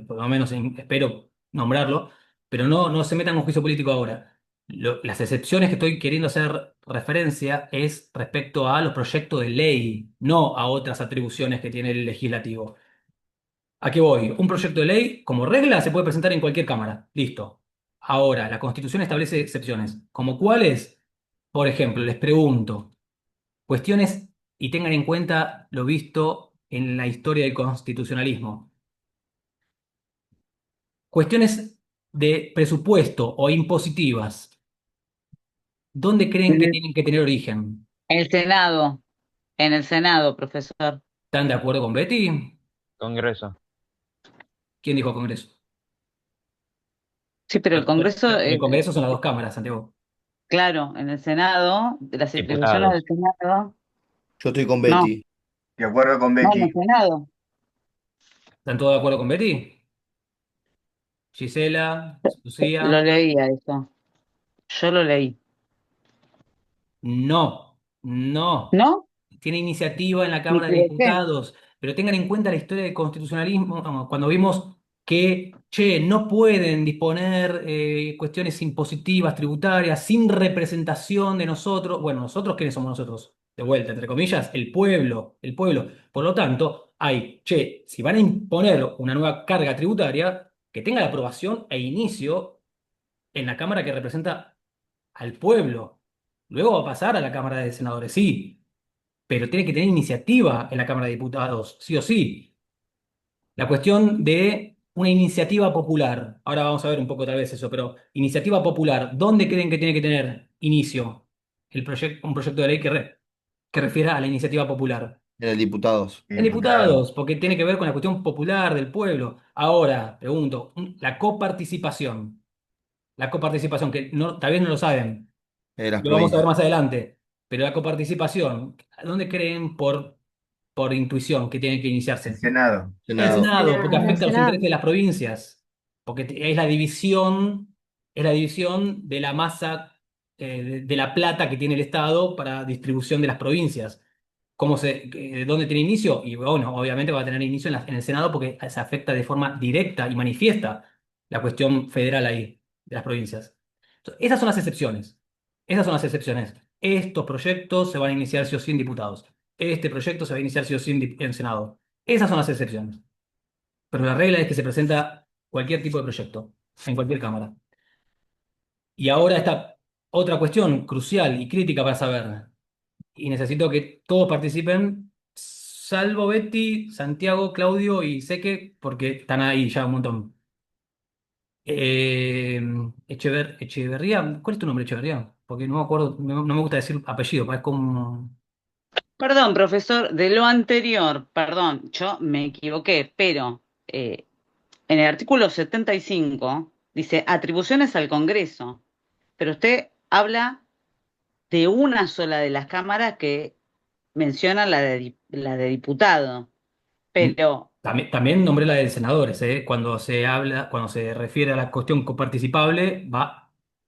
por lo menos espero nombrarlo, pero no se metan con juicio político ahora. Las excepciones que estoy queriendo hacer referencia es respecto a los proyectos de ley, no a otras atribuciones que tiene el legislativo. ¿A qué voy? Un proyecto de ley, como regla, se puede presentar en cualquier cámara. Listo. Ahora, la Constitución establece excepciones. ¿Como cuáles? Por ejemplo, les pregunto. Cuestiones y tengan en cuenta lo visto en la historia del constitucionalismo. Cuestiones de presupuesto o impositivas. ¿Dónde creen que tienen que tener origen? El Senado, en el Senado, profesor. ¿Están de acuerdo con Betty? Congreso. ¿Quién dijo Congreso? Sí, pero el Congreso, El Congreso son las dos cámaras, Santiago. claro, en el Senado, de las atribuciones del Diputados. Senado, Yo estoy con no, Betty. De acuerdo con no, en el Betty. Senado. ¿Están todos de acuerdo con Betty? Gisela, Lo Lucía. leía eso. Yo lo leí. No, no. ¿No? Tiene iniciativa en la Me Cámara de equivoqué. Diputados, pero tengan en cuenta la historia del constitucionalismo, cuando vimos que, che, no pueden disponer cuestiones impositivas, tributarias, sin representación de nosotros. Bueno, ¿nosotros quiénes somos nosotros? De vuelta, entre comillas, el pueblo, el pueblo. Por lo tanto, hay, che, si van a imponer una nueva carga tributaria, que tenga la aprobación e inicio en la Cámara que representa al pueblo. Luego va a pasar a la Cámara de Senadores, sí, pero tiene que tener iniciativa en la Cámara de Diputados, sí o sí. La cuestión de una iniciativa popular. Ahora vamos a ver un poco otra vez eso, pero iniciativa popular, ¿dónde creen que tiene que tener inicio un proyecto de ley que refiera a la iniciativa popular? En el diputados. En Diputado. diputados, porque tiene que ver con la cuestión popular del pueblo. Ahora, pregunto, la coparticipación. La coparticipación, que no, tal vez no lo saben, De las lo vamos a ver provincias. más adelante, pero la coparticipación, ¿a dónde creen por intuición que tiene que El iniciarse? Senado. En el Senado. Senado, porque En el afecta a los intereses Senado. de las provincias, porque es la división de la masa, de la plata que tiene el Estado para distribución de las provincias. ¿Dónde tiene inicio? Y bueno, obviamente va a tener inicio en el Senado porque se afecta de forma directa y manifiesta la cuestión federal ahí, de las provincias. Entonces, esas son las excepciones. Esas son las excepciones. Estos proyectos se van a iniciar sí o sí en diputados. Este proyecto se va a iniciar sí o sí en Senado. Esas son las excepciones. Pero la regla es que se presenta cualquier tipo de proyecto, en cualquier cámara. Y ahora está otra cuestión crucial y crítica para saber. Y necesito que todos participen, salvo Betty, Santiago, Claudio y Seque, porque están ahí ya un montón. Eh, Echeverría, ¿cuál es tu nombre, Echeverría? Porque no me acuerdo, no me gusta decir apellido, parece como... Perdón, profesor, de lo anterior, perdón, yo me equivoqué, pero en el artículo 75 dice atribuciones al Congreso, pero usted habla de una sola de las cámaras que menciona la de diputado, pero También nombré la de senadores, ¿eh? Cuando se refiere a la cuestión coparticipable,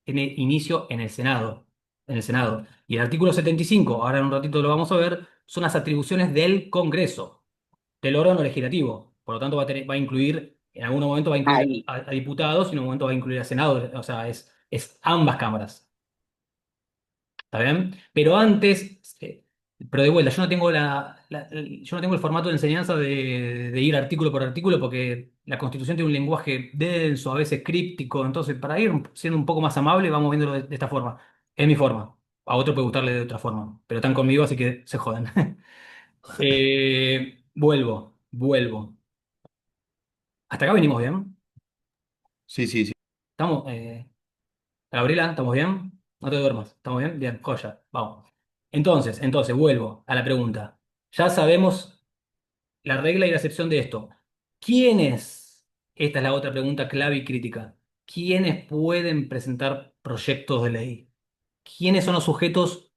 tiene inicio en el Senado. En el Senado. Y el artículo 75, ahora en un ratito lo vamos a ver, son las atribuciones del Congreso, del órgano legislativo. Por lo tanto, va a incluir, en algún momento va a incluir ahí. a diputados y en un momento va a incluir a senadores. O sea, es ambas cámaras. ¿Está bien? Pero antes, pero de vuelta, yo no tengo el formato de enseñanza de ir artículo por artículo porque la Constitución tiene un lenguaje denso, a veces críptico, entonces para ir siendo un poco más amable vamos viéndolo de esta forma. Es mi forma. A otro puede gustarle de otra forma, pero están conmigo, así que se jodan. Vuelvo. Hasta acá venimos bien. Sí, sí, sí. ¿Estamos, Gabriela, estamos bien? No te duermas. ¿Estamos bien? Bien, joya. Vamos. Entonces, vuelvo a la pregunta. Ya sabemos la regla y la excepción de esto. ¿Quiénes? Esta es la otra pregunta clave y crítica. ¿Quiénes pueden presentar proyectos de ley? ¿Quiénes son los sujetos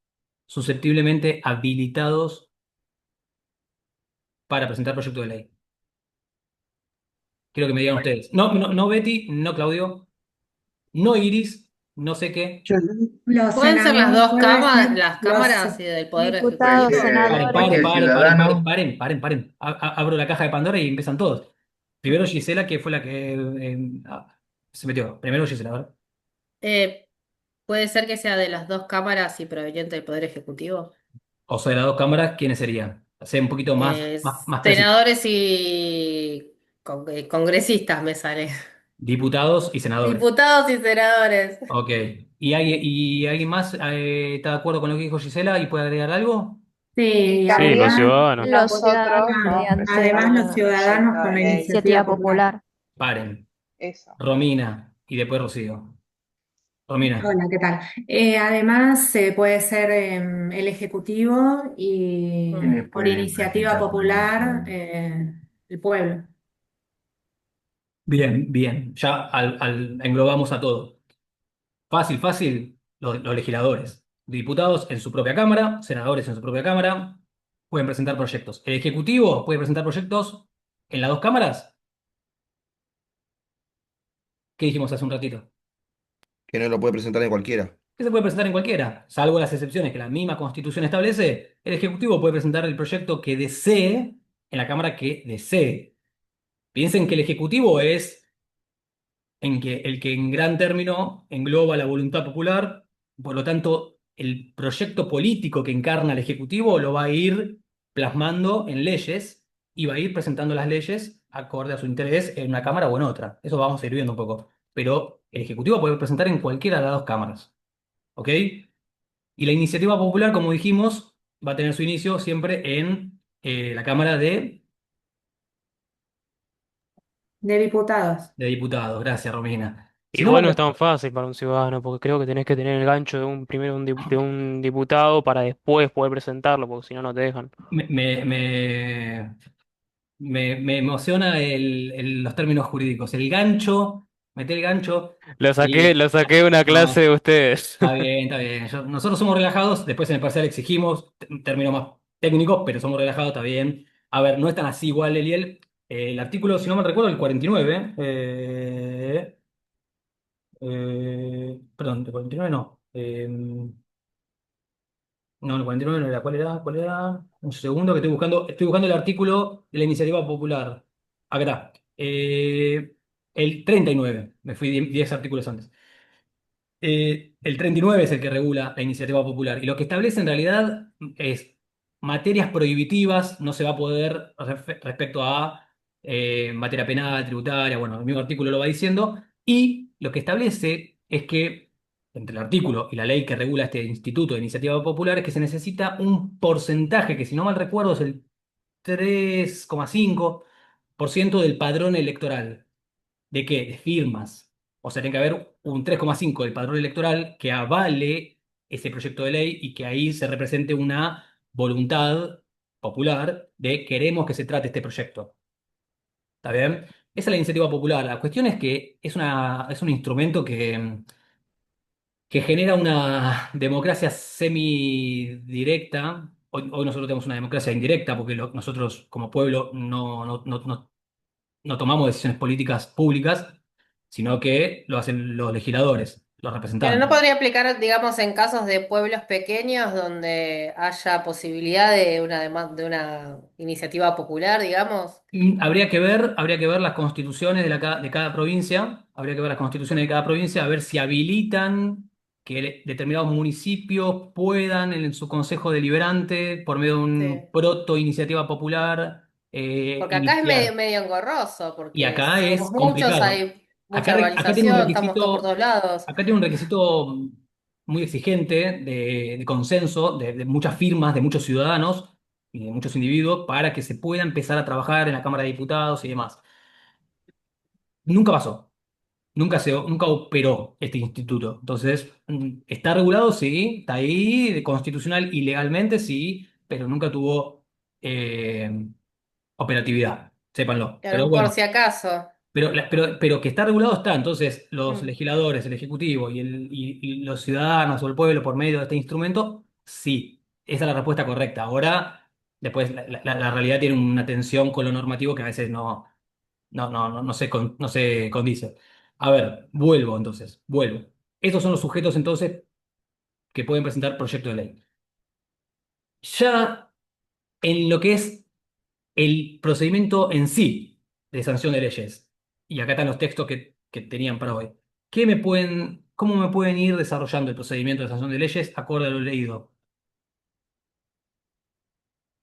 susceptiblemente habilitados para presentar proyectos de ley? Quiero que me digan ustedes. No, no, no Betty, no Claudio, no Iris, no sé qué. Los ¿Pueden ser las dos puede cámaras, ser las los cámaras y del Poder puede Diputados, Ejecutivo? ser Paren, senadores. paren, cualquier paren, paren, paren, ciudadano. paren, paren, paren. Abro la caja de Pandora y empiezan todos. Primero Gisela, que fue la que se metió. Primero Gisela, a ver. Eh, ¿Puede ser que sea de las dos cámaras y proveniente del Poder Ejecutivo? O sea, de las dos cámaras, ¿quiénes serían? Sea un poquito más preciso. Senadores y congresistas me sale. Diputados y senadores. Diputados y senadores. Ok. ¿Y alguien más está de acuerdo con lo que dijo Gisela y puede agregar algo? Sí, y Sí, los además ciudadanos. Los Nosotros ciudadanos no mediante presentamos además los ningún ciudadanos proyecto con de la ley. iniciativa iniciativa popular. popular. Paren. Eso. Romina y después Rocío. Romina. Hola, ¿qué tal? Además, puede ser el Ejecutivo y por Puede iniciativa presentar por popular iniciativa. el pueblo. Bien, bien. Ya englobamos a todo. Fácil, fácil, los legisladores. Diputados en su propia Cámara, senadores en su propia Cámara, pueden presentar proyectos. El Ejecutivo puede presentar proyectos en las dos cámaras. ¿Qué dijimos hace un ratito? Que no lo puede presentar en cualquiera. Que se puede presentar en cualquiera, salvo las excepciones que la misma Constitución establece. El Ejecutivo puede presentar el proyecto que desee en la Cámara que desee. Piensen que el Ejecutivo es el que en gran término engloba la voluntad popular, por lo tanto, el proyecto político que encarna el Ejecutivo lo va a ir plasmando en leyes y va a ir presentando las leyes acorde a su interés en una cámara o en otra. Eso vamos a ir viendo un poco. Pero el Ejecutivo puede presentar en cualquiera de las dos cámaras. ¿Ok? Y la iniciativa popular, como dijimos, va a tener su inicio siempre en la Cámara De diputados. de Diputados. Gracias, Romina. Si no Igual no es mal tan fácil para un ciudadano, porque creo que tenés que tener el gancho de un primero de un diputado para después poder presentarlo, porque si no, no te dejan. me, me, me- me emociona los términos jurídicos. El gancho, meter el gancho. Y, Lo saqué de una clase no, de ustedes. está bien, está bien. Nosotros somos relajados, después en el parcial exigimos términos más técnicos, pero somos relajados, está bien. A ver, no es tan así igual, Eliel. El artículo, si no me recuerdo, el 49. Perdón, el 49 no. No, el 49 no era. ¿Cuál era? ¿Cuál era? Un segundo que estoy buscando el artículo de la iniciativa popular. Acá está. El 39. Me fui 10 artículos antes. El 39 es el que regula la iniciativa popular y lo que establece en realidad es materias prohibitivas, no se va a poder respecto a materia penal, tributaria, bueno, el mismo artículo lo va diciendo, y lo que establece es que entre el artículo y la ley que regula este instituto de iniciativa popular es que se necesita un porcentaje que si no mal recuerdo es el 3,5% del padrón electoral. ¿De qué? De firmas. O sea, tiene que haber un 3,5 del padrón electoral que avale ese proyecto de ley y que ahí se represente una voluntad popular de queremos que se trate este proyecto. ¿Está bien? Esa es la iniciativa popular. La cuestión es que es un instrumento que genera una democracia semidirecta. Hoy nosotros tenemos una democracia indirecta porque nosotros como pueblo no tomamos decisiones políticas públicas, sino que lo hacen los legisladores, los Pero no representantes. podría aplicar, digamos, en casos de pueblos pequeños donde haya posibilidad de de una iniciativa popular, digamos. Habría que ver las constituciones de cada provincia, habría que ver las constituciones de cada provincia, a ver si habilitan que determinados municipios puedan en su consejo deliberante, por medio de un Sí. proto iniciativa popular, Porque acá es iniciar. medio engorroso, Y porque acá somos es muchos, complicado. hay mucha Acá tiene un urbanización, estamos todos por requisito, todos lados. acá tiene un requisito muy exigente de consenso, de muchas firmas, de muchos ciudadanos y de muchos individuos para que se pueda empezar a trabajar en la Cámara de Diputados y demás. Nunca pasó, nunca operó este instituto. Entonces, está regulado, sí, está ahí, constitucional y legalmente, sí, pero nunca tuvo operatividad, sépanlo. Claro, Pero un por bueno. si acaso. Pero que está regulado está. Entonces, los Mm. legisladores, el Ejecutivo y los ciudadanos o el pueblo por medio de este instrumento, sí. Esa es la respuesta correcta. Ahora, después, la realidad tiene una tensión con lo normativo que a veces no se condice. A ver, vuelvo entonces, vuelvo. Estos son los sujetos entonces que pueden presentar proyecto de ley. Ya en lo que es el procedimiento en sí de sanción de leyes, y acá están los textos que tenían para hoy, cómo me pueden ir desarrollando el procedimiento de sanción de leyes acorde a lo leído?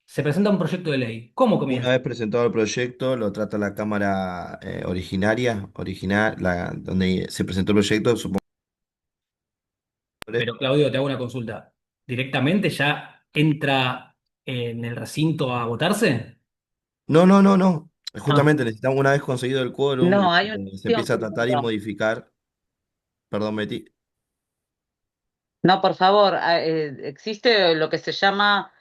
Se presenta un proyecto de ley. ¿Cómo Una comienza? vez presentado el proyecto, lo trata la Cámara original, donde se presentó el proyecto, supongo. Pero Claudio, te hago una consulta. ¿Directamente ya entra en el recinto a votarse? No, no, no, no. Ah, Justamente necesitamos, una vez conseguido el quórum, No, hay una se opción empieza a tratar y primero. modificar. Perdón, Betty. No, por favor, existe lo que se llama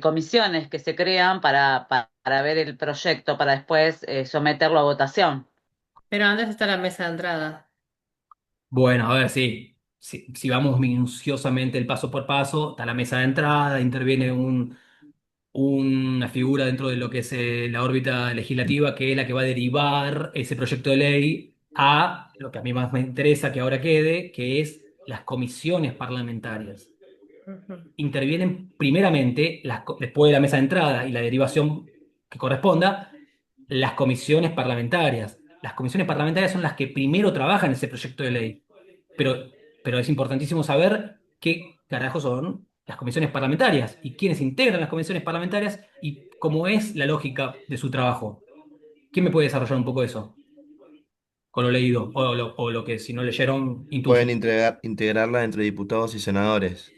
comisiones que se crean para ver el proyecto, para después someterlo a votación. Pero antes está la mesa de entrada. Bueno, a ver, sí. Si vamos minuciosamente el paso por paso, está la mesa de entrada, interviene una figura dentro de lo que es la órbita legislativa, que es la que va a derivar ese proyecto de ley a lo que a mí más me interesa que ahora quede, que es las comisiones parlamentarias. Ujú. Intervienen primeramente, después de la mesa de entrada y la derivación que corresponda, las comisiones parlamentarias. Las comisiones parlamentarias son las que primero trabajan ese proyecto de ley. Pero, pero es importantísimo saber qué carajo son las comisiones parlamentarias y quiénes integran las comisiones parlamentarias y cómo es la lógica de su trabajo. ¿Quién me puede desarrollar un poco eso con lo leído o lo que si no leyeron Pueden intuyen? integrarla entre diputados y senadores.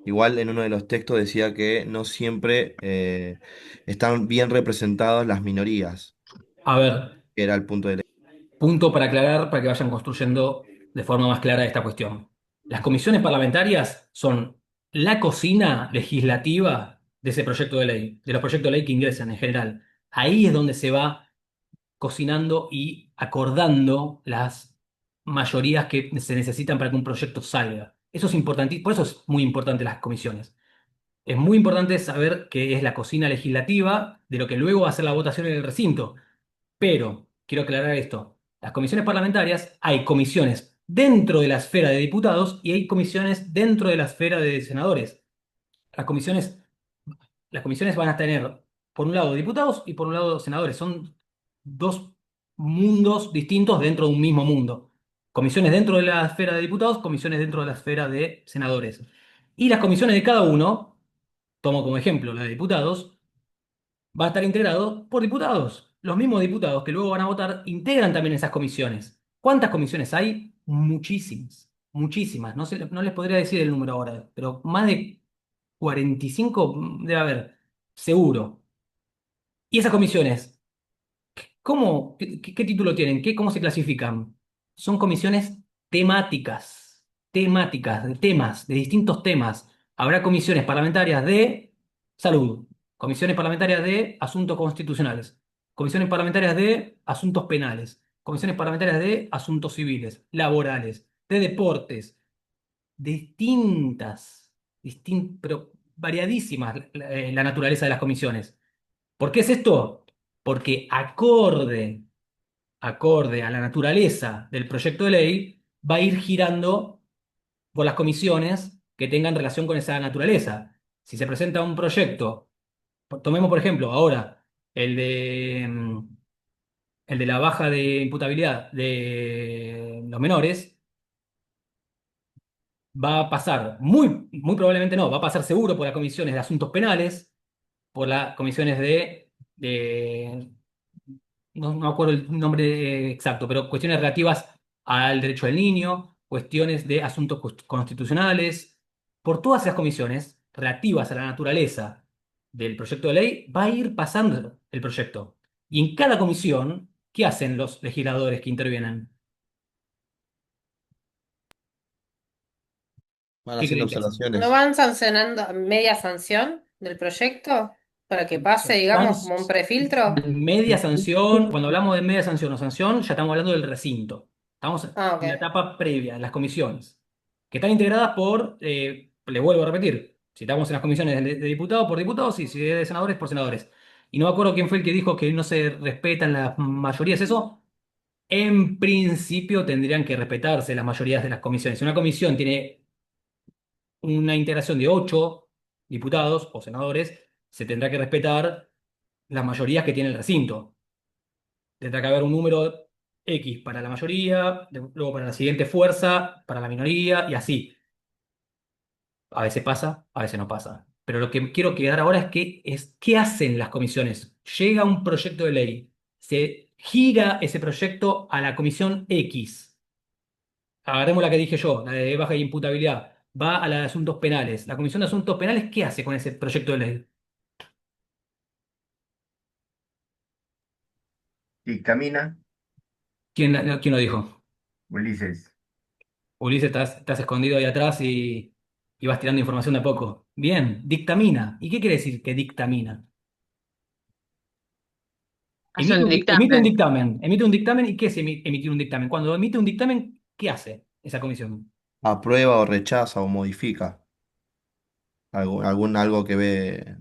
Igual en uno de los textos decía que no siempre están bien representadas las minorías, A ver, que era el punto de... punto para aclarar para que vayan construyendo de forma más clara esta cuestión. Las comisiones parlamentarias son la cocina legislativa de ese proyecto de ley, de los proyectos de ley que ingresan en general. Ahí es donde se va cocinando y acordando las mayorías que se necesitan para que un proyecto salga. Eso es importante, por eso es muy importante las comisiones. Es muy importante saber qué es la cocina legislativa de lo que luego va a ser la votación en el recinto. Pero quiero aclarar esto. Las comisiones parlamentarias, hay comisiones dentro de la esfera de diputados y hay comisiones dentro de la esfera de senadores. Las comisiones las comisiones van a tener, por un lado, diputados y por un lado, senadores. Son dos mundos distintos dentro de un mismo mundo. Comisiones dentro de la esfera de diputados, comisiones dentro de la esfera de senadores. Y las comisiones de cada uno, tomo como ejemplo la de diputados, va a estar integrado por diputados. Los mismos diputados que luego van a votar integran también esas comisiones. ¿Cuántas comisiones hay? Muchísimas, muchísimas. No les podría decir el número ahora, pero más de 45 debe haber, seguro. ¿Y esas comisiones? ¿Cómo? ¿Qué título tienen? ¿Cómo se clasifican? Son comisiones temáticas, de temas, de distintos temas. Habrá comisiones parlamentarias de salud, comisiones parlamentarias de asuntos constitucionales, comisiones parlamentarias de asuntos penales, comisiones parlamentarias de asuntos civiles, laborales, de deportes, distintas, pero variadísimas la naturaleza de las comisiones. ¿Por qué es esto? Porque acorde a la naturaleza del proyecto de ley, va a ir girando por las comisiones que tengan relación con esa naturaleza. Si se presenta un proyecto, tomemos por ejemplo ahora el de, el de la baja de imputabilidad de los menores, va a pasar, muy probablemente no, va a pasar seguro por las comisiones de asuntos penales, por las comisiones no me acuerdo el nombre exacto, pero cuestiones relativas al derecho del niño, cuestiones de asuntos constitucionales, por todas esas comisiones relativas a la naturaleza del proyecto de ley, va a ir pasando el proyecto. Y en cada comisión, ¿qué hacen los legisladores que intervienen? Van ¿Qué haciendo creen que hacen? ¿No observaciones. van sancionando media sanción del proyecto para que pase, Van digamos, como un prefiltro? media sanción, cuando hablamos de media sanción o sanción, ya estamos hablando del recinto. Estamos Ah, en la ok. etapa previa, las comisiones, que están integradas por, le vuelvo a repetir, si estamos en las comisiones de diputados por diputados y si es de senadores por senadores. Y no me acuerdo quién fue el que dijo que no se respetan las mayorías, eso. En principio tendrían que respetarse las mayorías de las comisiones. Si una comisión tiene una integración de 8 diputados o senadores, se tendrá que respetar las mayorías que tiene el recinto. Tendrá que haber un número X para la mayoría, luego para la siguiente fuerza, para la minoría y así. A veces pasa, a veces no pasa. Pero lo que quiero quedar ahora ¿qué hacen las comisiones? Llega un proyecto de ley, se gira ese proyecto a la comisión X. Agarremos la que dije yo, la de baja imputabilidad. Va a la de asuntos penales. La comisión de asuntos penales, ¿qué hace con ese proyecto de ley? Dictamina, ¿Quién lo dijo? Ulises. Ulises, estás escondido ahí atrás y... Y vas tirando información de a poco. Bien, dictamina. ¿Y qué quiere decir que dictamina? Hace un Emite un dictamen. dictamen. Emite un dictamen. ¿Y qué es emitir un dictamen? Cuando emite un dictamen, ¿qué hace esa comisión? Aprueba o rechaza o modifica algo que ve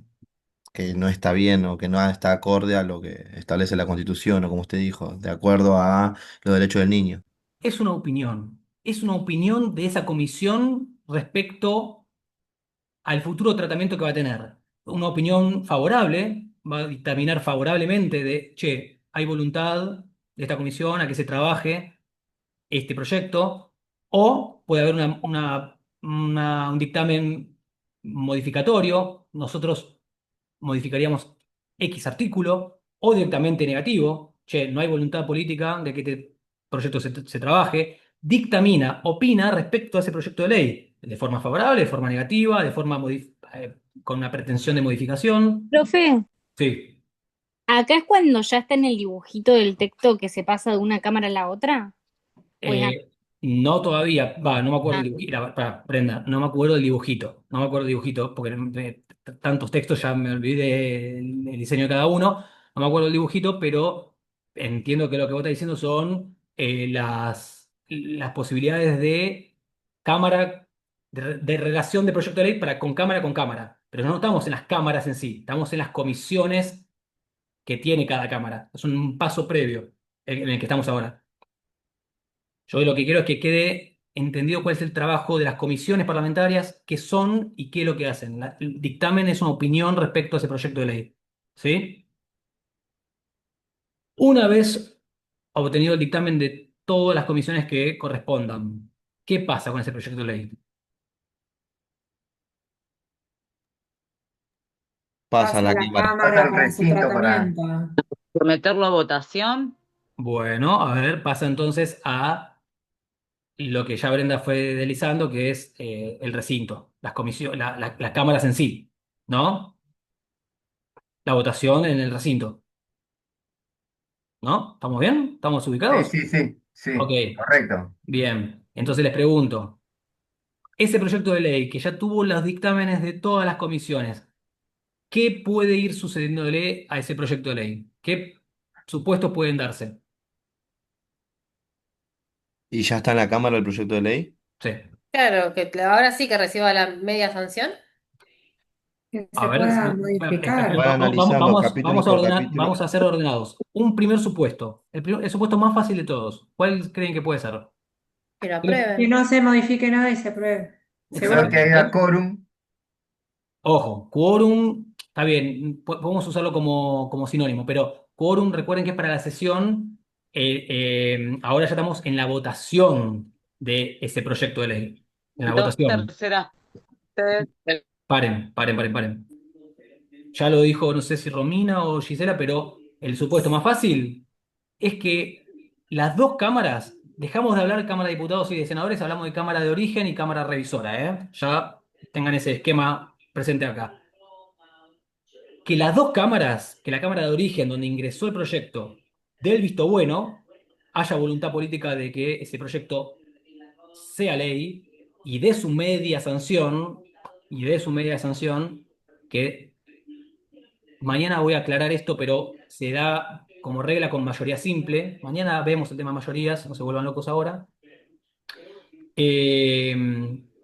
que no está bien o que no está acorde a lo que establece la Constitución o como usted dijo, de acuerdo a los derechos del niño. Es una opinión. Es una opinión de esa comisión respecto al futuro tratamiento que va a tener. Una opinión favorable, va a dictaminar favorablemente de, che, hay voluntad de esta comisión a que se trabaje este proyecto, o puede haber un dictamen modificatorio, nosotros modificaríamos X artículo, o directamente negativo, che, no hay voluntad política de que este proyecto se trabaje, dictamina, opina respecto a ese proyecto de ley, de forma favorable, de forma negativa, con una pretensión de modificación. Profe, Sí. acá es cuando ya está en el dibujito del texto que se pasa de una cámara a la otra. ¿O es Eh, no todavía, va, no me acuerdo el antes? dibujito, Brenda, no me acuerdo del dibujito, no me acuerdo del dibujito, porque tantos textos ya me olvidé el diseño de cada uno, no me acuerdo del dibujito, pero entiendo que lo que vos estás diciendo son las posibilidades de cámara, de relación de proyecto de ley con cámara, pero no estamos en las cámaras en sí, estamos en las comisiones que tiene cada cámara, es un paso previo en el que estamos ahora. Yo lo que quiero es que quede entendido cuál es el trabajo de las comisiones parlamentarias, qué son y qué es lo que hacen. El dictamen es una opinión respecto a ese proyecto de ley. ¿Sí? Una vez obtenido el dictamen de todas las comisiones que correspondan, ¿qué pasa con ese proyecto de ley? Pasa a Pasa a la la Cámara. Pasa cámara al para su recinto para... tratamiento. Someterlo a votación. Bueno, a ver, pasa entonces a lo que ya Brenda fue deslizando, que es el recinto, las comisiones, las cámaras en sí, ¿no? La votación en el recinto. ¿No? ¿Estamos bien? ¿Estamos Sí, ubicados? sí, sí, Ok, sí, correcto. bien. Entonces les pregunto, ese proyecto de ley que ya tuvo los dictámenes de todas las comisiones, ¿qué puede ir sucediéndole a ese proyecto de ley? ¿Qué supuestos pueden darse? ¿Y ya está en la Cámara el proyecto de ley? Sí. Claro, que ahora sí que reciba la media sanción. Que A se ver, pueda modificar. Voy analizando capítulo vamos a por ordenar, capítulo. vamos a ser ordenados. Un primer supuesto, el supuesto más fácil de todos. ¿Cuál creen que puede ser? Que lo Que aprueben. no se modifique nada y se apruebe. Creo que ¿Seguro? haya Exactamente. quórum. Ojo, quórum, está bien, podemos usarlo como sinónimo, pero quórum, recuerden que es para la sesión, ahora ya estamos en la votación de ese proyecto de ley, en la Dos votación. terceras partes del Paren. Ya lo dijo, no sé si Romina o Gisela, pero el supuesto más fácil es que las dos cámaras, dejamos de hablar de Cámara de Diputados y de Senadores, hablamos de Cámara de Origen y Cámara Revisora, ¿eh? Ya tengan ese esquema presente acá. Que las dos cámaras, que la Cámara de Origen, donde ingresó el proyecto, dé el visto bueno, haya voluntad política de que ese proyecto sea ley y dé su media sanción, que mañana voy a aclarar esto, pero se da como regla con mayoría simple. Mañana vemos el tema de mayorías, no se vuelvan locos ahora. eh,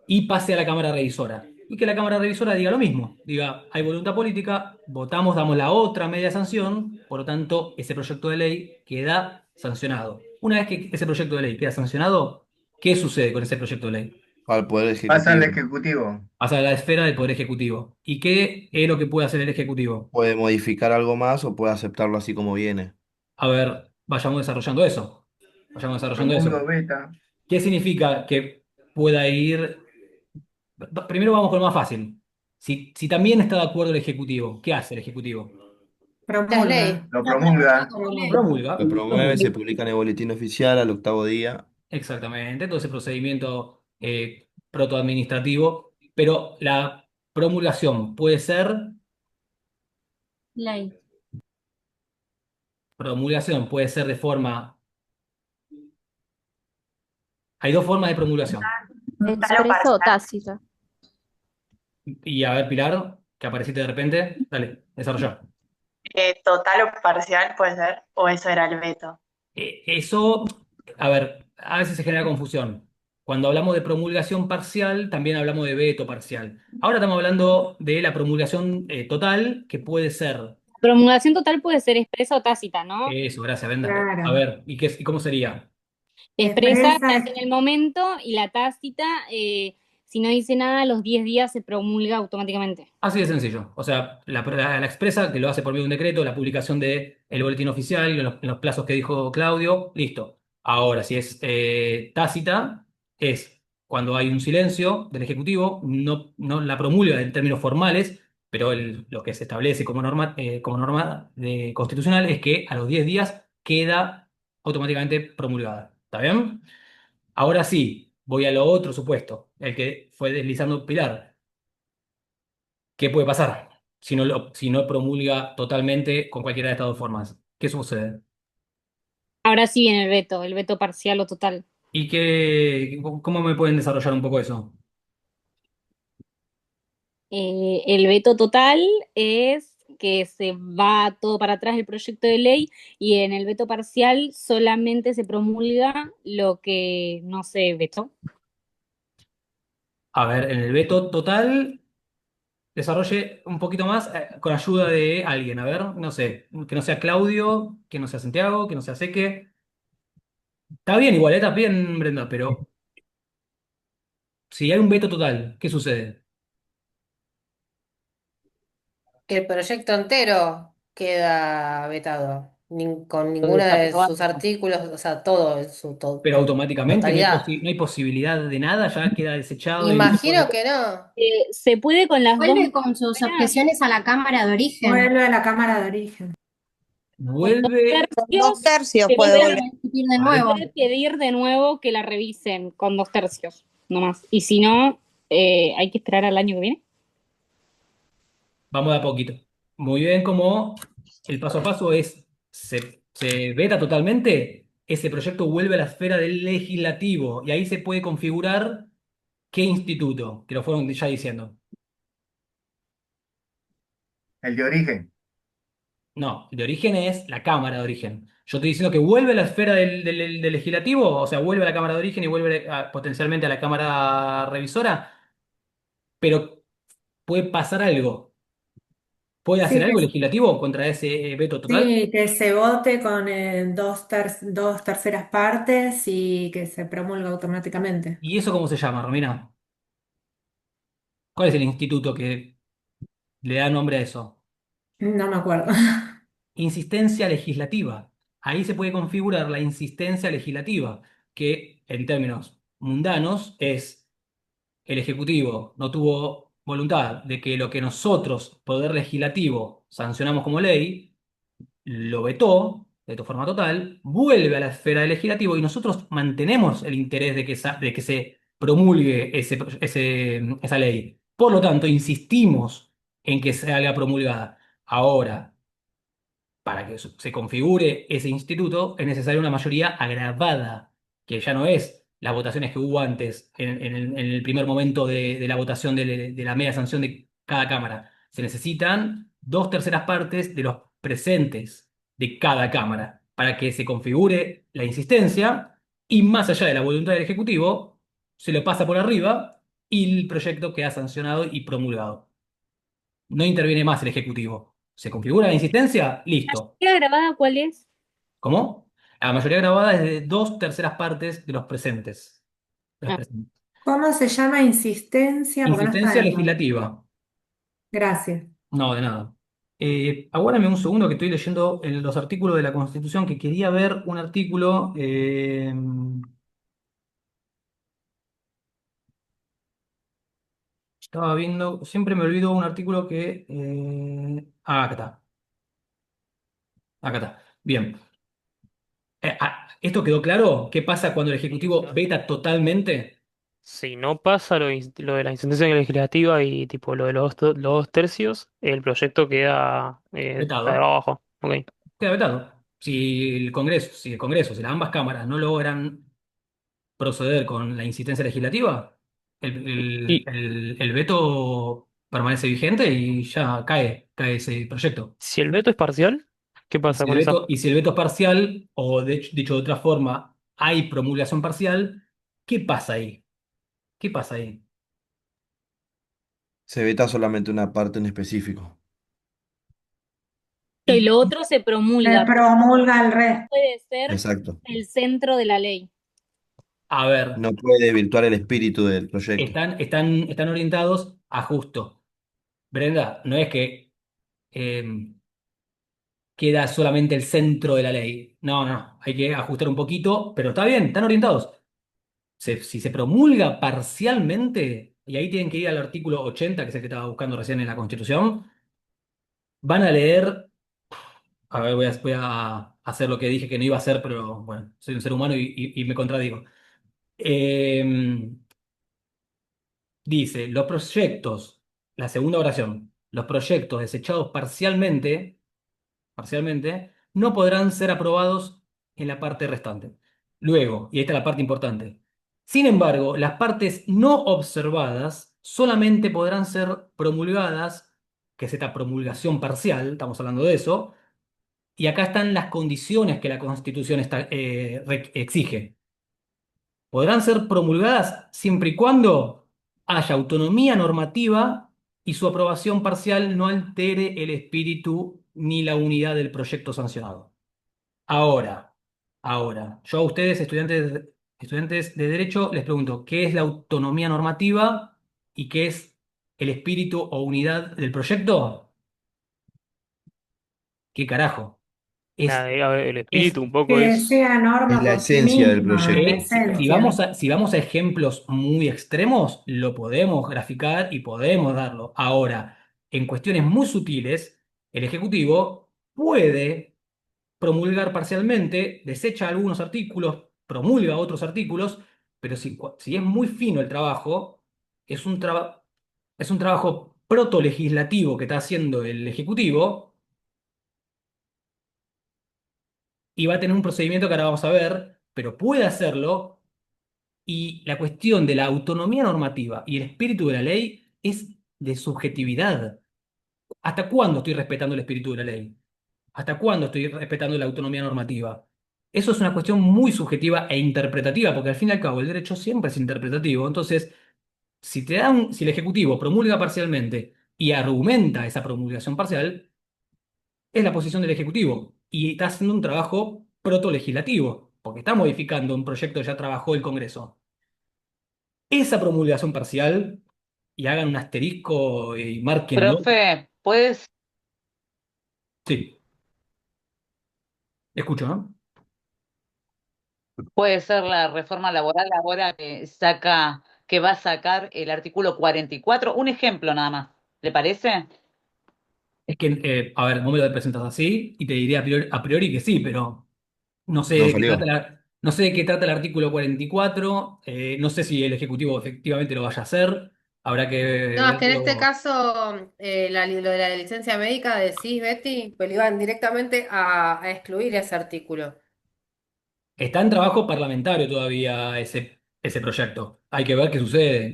y pase a la Cámara Revisora. Y que la Cámara Revisora diga lo mismo, diga, hay voluntad política, votamos, damos la otra media sanción, por lo tanto, ese proyecto de ley queda sancionado. Una vez que ese proyecto de ley queda sancionado, ¿qué sucede con ese proyecto de ley? Al Poder Pasa al Ejecutivo. Ejecutivo. Pasa a la esfera del Poder Ejecutivo. ¿Y qué es lo que puede hacer el Ejecutivo? Puede modificar algo más o puede aceptarlo así como viene. A ver, vayamos desarrollando eso. Vayamos desarrollando Promundo eso. beta. ¿Qué significa que pueda ir? Primero vamos con lo más fácil. Si también está de acuerdo el Ejecutivo, ¿qué hace el Ejecutivo? Las leyes. Promulga. Lo La promulga promulga. como ley. Lo Promulga. promueve, Promulga. se publica en el boletín oficial al octavo día. Exactamente. Todo ese procedimiento protoadministrativo. Pero la promulgación puede ser, Ley. promulgación puede ser de forma. Hay dos formas de promulgación. ¿Expresa o tácita? Y a ver, Pilar, que apareciste de repente, dale, desarrolla. Total o parcial puede ser, o eso era el veto. Eso, a ver, a veces se genera confusión. Cuando hablamos de promulgación parcial, también hablamos de veto parcial. Ahora estamos hablando de la promulgación total, que puede ser. Promulgación total puede ser expresa o tácita, ¿no? Eso, gracias, Brenda. A Claro. ver, ¿y cómo sería? Expresa se Expresa, hace en el momento y la tácita, si no dice nada, a los 10 días se promulga automáticamente. Así de sencillo. O sea, la expresa, que lo hace por medio de un decreto, la publicación del boletín oficial y en los plazos que dijo Claudio, listo. Ahora, si es tácita, es cuando hay un silencio del Ejecutivo, no la promulga en términos formales, pero lo que se establece como norma constitucional es que a los 10 días queda automáticamente promulgada. ¿Está bien? Ahora sí, voy a lo otro supuesto, el que fue deslizando Pilar. ¿Qué puede pasar si no promulga totalmente con cualquiera de estas dos formas? ¿Qué sucede? Ahora sí viene el veto parcial o total. ¿Cómo me pueden desarrollar un poco eso? El veto total es que se va todo para atrás el proyecto de ley y en el veto parcial solamente se promulga lo que no se vetó. A ver, en el veto total, desarrolle un poquito más con ayuda de alguien. A ver, no sé, que no sea Claudio, que no sea Santiago, que no sea Seque. Está bien, igual, está bien, Brenda, pero si hay un veto total, ¿qué sucede? Que el proyecto entero queda vetado, con Lo ninguna de desaprobado. sus artículos, o sea, todo en su Pero automáticamente totalidad. no hay posibilidad de nada, ya queda desechado y no se Imagino puede. que no. Se puede con las dos Vuelve con sus maneras, objeciones a la Cámara de Origen. vuelve a la Cámara de Origen. con dos Vuelve. Con dos tercios, tercios se puede puede, volver. Discutir de A ver. nuevo. puede pedir de nuevo que la revisen con dos tercios, nomás. Y si no, hay que esperar al año que viene. Vamos de a poquito. Muy bien, como el paso a paso es, se veta totalmente, ese proyecto vuelve a la esfera del legislativo y ahí se puede configurar qué instituto, que lo fueron ya diciendo. El de origen. No, el de origen es la Cámara de Origen. Yo estoy diciendo que vuelve a la esfera del legislativo, o sea, vuelve a la Cámara de Origen y vuelve potencialmente a la Cámara Revisora, pero puede pasar algo. ¿Puede hacer Sí, algo el legislativo contra ese veto total? sí, que se vote con dos terceras partes y que se promulga automáticamente. ¿Y eso cómo se llama, Romina? ¿Cuál es el instituto que le da nombre a eso? No me acuerdo. Insistencia legislativa. Ahí se puede configurar la insistencia legislativa, que en términos mundanos es el Ejecutivo no tuvo voluntad de que lo que nosotros, Poder Legislativo, sancionamos como ley, lo vetó de forma total, vuelve a la esfera del legislativo y nosotros mantenemos el interés de que se promulgue esa ley. Por lo tanto, insistimos en que se haga promulgada. Ahora, para que se configure ese instituto es necesaria una mayoría agravada, que ya no es las votaciones que hubo antes, en el primer momento de la votación de la media sanción de cada Cámara. Se necesitan dos terceras partes de los presentes de cada Cámara para que se configure la insistencia y más allá de la voluntad del Ejecutivo, se lo pasa por arriba y el proyecto queda sancionado y promulgado. No interviene más el Ejecutivo. ¿Se configura la insistencia? Listo. ¿La grabada cuál es? ¿Cómo? La mayoría grabada es de dos terceras partes de los presentes. De los Ah, presentes. ¿Cómo se llama insistencia? Porque no está Insistencia en el... legislativa. Gracias. No, de nada. Aguárdame un segundo que estoy leyendo en los artículos de la Constitución, que quería ver un artículo. Estaba viendo, siempre me olvido un artículo que... acá está. Acá está. Bien. ¿Esto quedó claro? ¿Qué pasa cuando el Ejecutivo veta totalmente? Si no pasa lo de la insistencia legislativa y tipo lo de los dos tercios, el proyecto queda Vetado. abajo. Ok. Queda vetado. Si ambas cámaras no logran proceder con la insistencia legislativa, el Y veto permanece vigente y ya cae ese proyecto. Si el veto es parcial, ¿qué Y pasa si el con esa? veto, y si el veto es parcial, o dicho de otra forma, hay promulgación parcial, ¿qué pasa ahí? ¿Qué pasa ahí? Se veta solamente una parte en específico. Y Y lo otro se Se promulga, pero promulga el resto. puede ser Exacto. el centro de la ley. a ver, No puede desvirtuar el espíritu del proyecto. están orientados a justo. Brenda, no es que eh, queda solamente el centro de la ley. No, no, hay que ajustar un poquito, pero está bien, están orientados. Si se promulga parcialmente, y ahí tienen que ir al artículo 80, que es el que estaba buscando recién en la Constitución, van a leer, a ver, voy a hacer lo que dije que no iba a hacer, pero bueno, soy un ser humano y me contradigo. Eh, Dice, la segunda oración, los proyectos desechados parcialmente, no podrán ser aprobados en la parte restante. Luego, y esta es la parte importante, sin embargo, las partes no observadas solamente podrán ser promulgadas, que es esta promulgación parcial, estamos hablando de eso, y acá están las condiciones que la Constitución exige. Podrán ser promulgadas siempre y cuando haya autonomía normativa y su aprobación parcial no altere el espíritu ni la unidad del proyecto sancionado. Ahora, yo a ustedes, estudiantes de Derecho, les pregunto, ¿qué es la autonomía normativa y qué es el espíritu o unidad del proyecto? ¿Qué carajo? Nada, Es, a ver, el es espíritu un poco Que es. sea Es norma la por sí esencia del misma, la proyecto. Si esencia. si vamos a ejemplos muy extremos, lo podemos graficar y podemos darlo. Ahora, en cuestiones muy sutiles, el Ejecutivo puede promulgar parcialmente, desecha algunos artículos, promulga otros artículos, pero si es muy fino el trabajo, es un trabajo protolegislativo que está haciendo el Ejecutivo y va a tener un procedimiento que ahora vamos a ver, pero puede hacerlo. Y la cuestión de la autonomía normativa y el espíritu de la ley es de subjetividad. ¿Hasta cuándo estoy respetando el espíritu de la ley? ¿Hasta cuándo estoy respetando la autonomía normativa? Eso es una cuestión muy subjetiva e interpretativa, porque al fin y al cabo el derecho siempre es interpretativo. Entonces, si el Ejecutivo promulga parcialmente y argumenta esa promulgación parcial, es la posición del Ejecutivo y está haciendo un trabajo protolegislativo, porque está modificando un proyecto que ya trabajó el Congreso. Esa promulgación parcial, y hagan un asterisco y márquenlo. Profe, ¿puedes? Sí, escucho, ¿no? Puede ser la reforma laboral ahora que va a sacar el artículo 44. Un ejemplo nada más. ¿Le parece? Es que, a ver, vos me lo presentas así y te diría a priori que sí, pero no sé No de qué trata salió. no sé de qué trata el artículo 44, no sé si el Ejecutivo efectivamente lo vaya a hacer, habrá que No, es que en este verlo. caso, lo de la licencia médica, decís, Betty, pues le iban directamente a excluir ese artículo. Está en trabajo parlamentario todavía ese proyecto. Hay que ver qué sucede,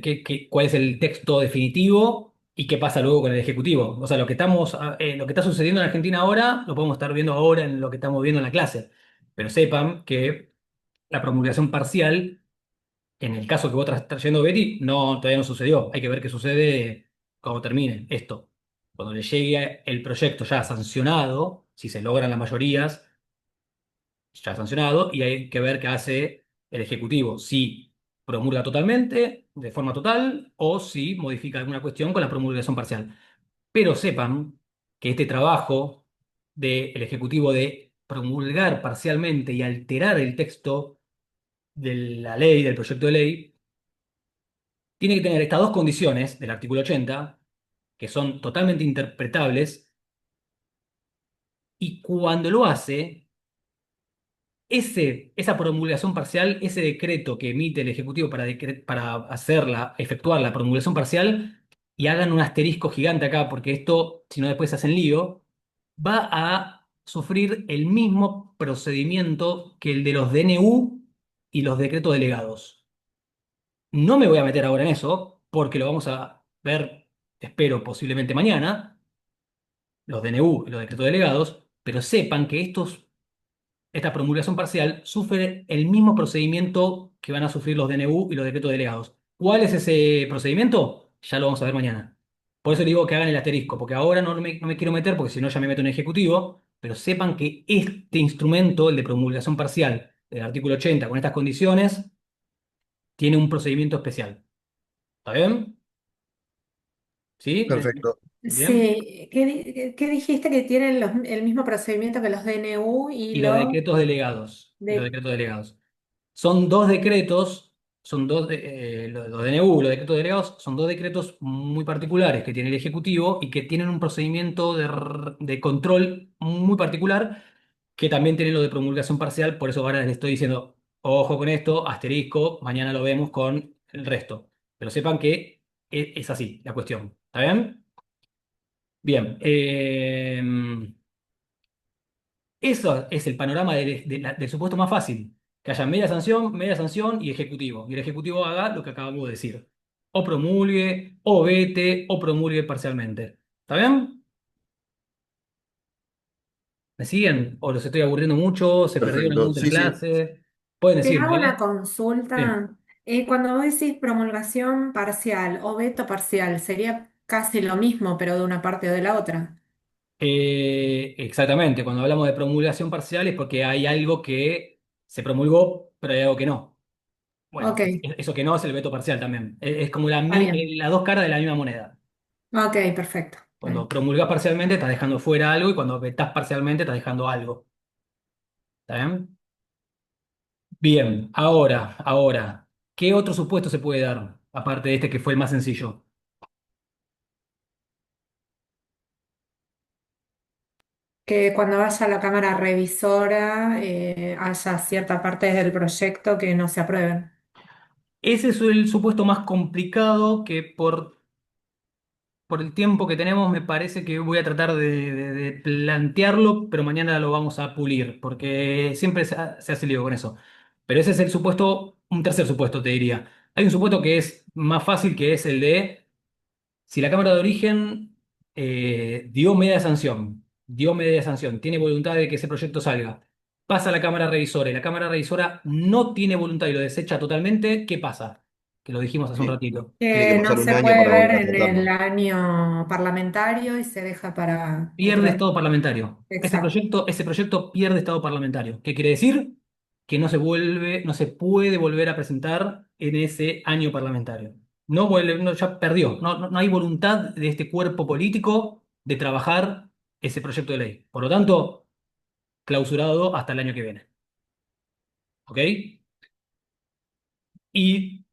cuál es el texto definitivo y qué pasa luego con el Ejecutivo. O sea, lo que está sucediendo en Argentina ahora, lo podemos estar viendo ahora en lo que estamos viendo en la clase. Pero sepan que la promulgación parcial, en el caso que vos estás trayendo, Betty, no, todavía no sucedió. Hay que ver qué sucede cuando termine esto. Cuando le llegue el proyecto ya sancionado, si se logran las mayorías ya sancionado y hay que ver qué hace el Ejecutivo, si promulga totalmente, de forma total, o si modifica alguna cuestión con la promulgación parcial. Pero sepan que este trabajo del Ejecutivo de promulgar parcialmente y alterar el texto de la ley, del proyecto de ley, tiene que tener estas dos condiciones del artículo 80, que son totalmente interpretables, y cuando lo hace esa promulgación parcial, ese decreto que emite el Ejecutivo para efectuar la promulgación parcial, y hagan un asterisco gigante acá, porque esto, si no después se hacen lío, va a sufrir el mismo procedimiento que el de los DNU y los decretos delegados. No me voy a meter ahora en eso, porque lo vamos a ver espero posiblemente mañana, los DNU y los decretos delegados, pero sepan que esta promulgación parcial sufre el mismo procedimiento que van a sufrir los DNU y los decretos delegados. ¿Cuál es ese procedimiento? Ya lo vamos a ver mañana. Por eso le digo que hagan el asterisco, porque ahora no me quiero meter, porque si no ya me meto en ejecutivo, pero sepan que este instrumento, el de promulgación parcial del artículo 80, con estas condiciones, tiene un procedimiento especial. ¿Está bien? ¿Sí? Perfecto. ¿Bien? Sí, ¿qué dijiste que tienen el mismo procedimiento que los DNU y Y los los decretos delegados. Y los de... decretos delegados. Son dos decretos, los DNU, los decretos delegados, son dos decretos muy particulares que tiene el Ejecutivo y que tienen un procedimiento de control muy particular que también tiene lo de promulgación parcial. Por eso ahora les estoy diciendo, ojo con esto, asterisco, mañana lo vemos con el resto. Pero sepan que es así la cuestión. ¿Está bien? Bien. Eso es el panorama del supuesto más fácil. Que haya media sanción y ejecutivo. Y el ejecutivo haga lo que acabamos de decir. O promulgue, o vete, o promulgue parcialmente. ¿Está bien? ¿Me siguen? ¿O los estoy aburriendo mucho? ¿Se perdieron en algún Perfecto. momento de la Sí, sí. clase? Pueden Te hago decirme, una ¿eh? Sí. consulta. Cuando vos decís promulgación parcial o veto parcial, sería casi lo mismo, pero de una parte o de la otra. Exactamente. Cuando hablamos de promulgación parcial es porque hay algo que se promulgó, pero hay algo que no. Bueno, Ok, eso que no es el veto parcial también. Es como está bien. las dos caras de la misma moneda. Ok, perfecto. Cuando promulgas parcialmente estás dejando fuera algo y cuando vetás parcialmente estás dejando algo. ¿Está bien? Bien, ahora, ¿qué otro supuesto se puede dar? Aparte de este que fue el más sencillo. Que cuando vaya a la cámara revisora haya cierta parte del proyecto que no se aprueben. Ese es el supuesto más complicado que por el tiempo que tenemos me parece que voy a tratar de plantearlo, pero mañana lo vamos a pulir, porque siempre se hace lío con eso. Pero ese es el supuesto, un tercer supuesto te diría. Hay un supuesto que es más fácil, que es el de si la Cámara de Origen dio media sanción, tiene voluntad de que ese proyecto salga, pasa a la Cámara Revisora y la Cámara Revisora no tiene voluntad y lo desecha totalmente, ¿qué pasa? Que lo dijimos hace un ratito. Tiene que Que no pasar un se año puede para ver volver a en el tratarlo. año parlamentario y se deja para Pierde otro. estado parlamentario. Exacto. Ese proyecto pierde estado parlamentario. ¿Qué quiere decir? Que no se puede volver a presentar en ese año parlamentario. No vuelve, no, ya perdió. No hay voluntad de este cuerpo político de trabajar ese proyecto de ley. Por lo tanto, clausurado hasta el año que viene. ¿Ok? Y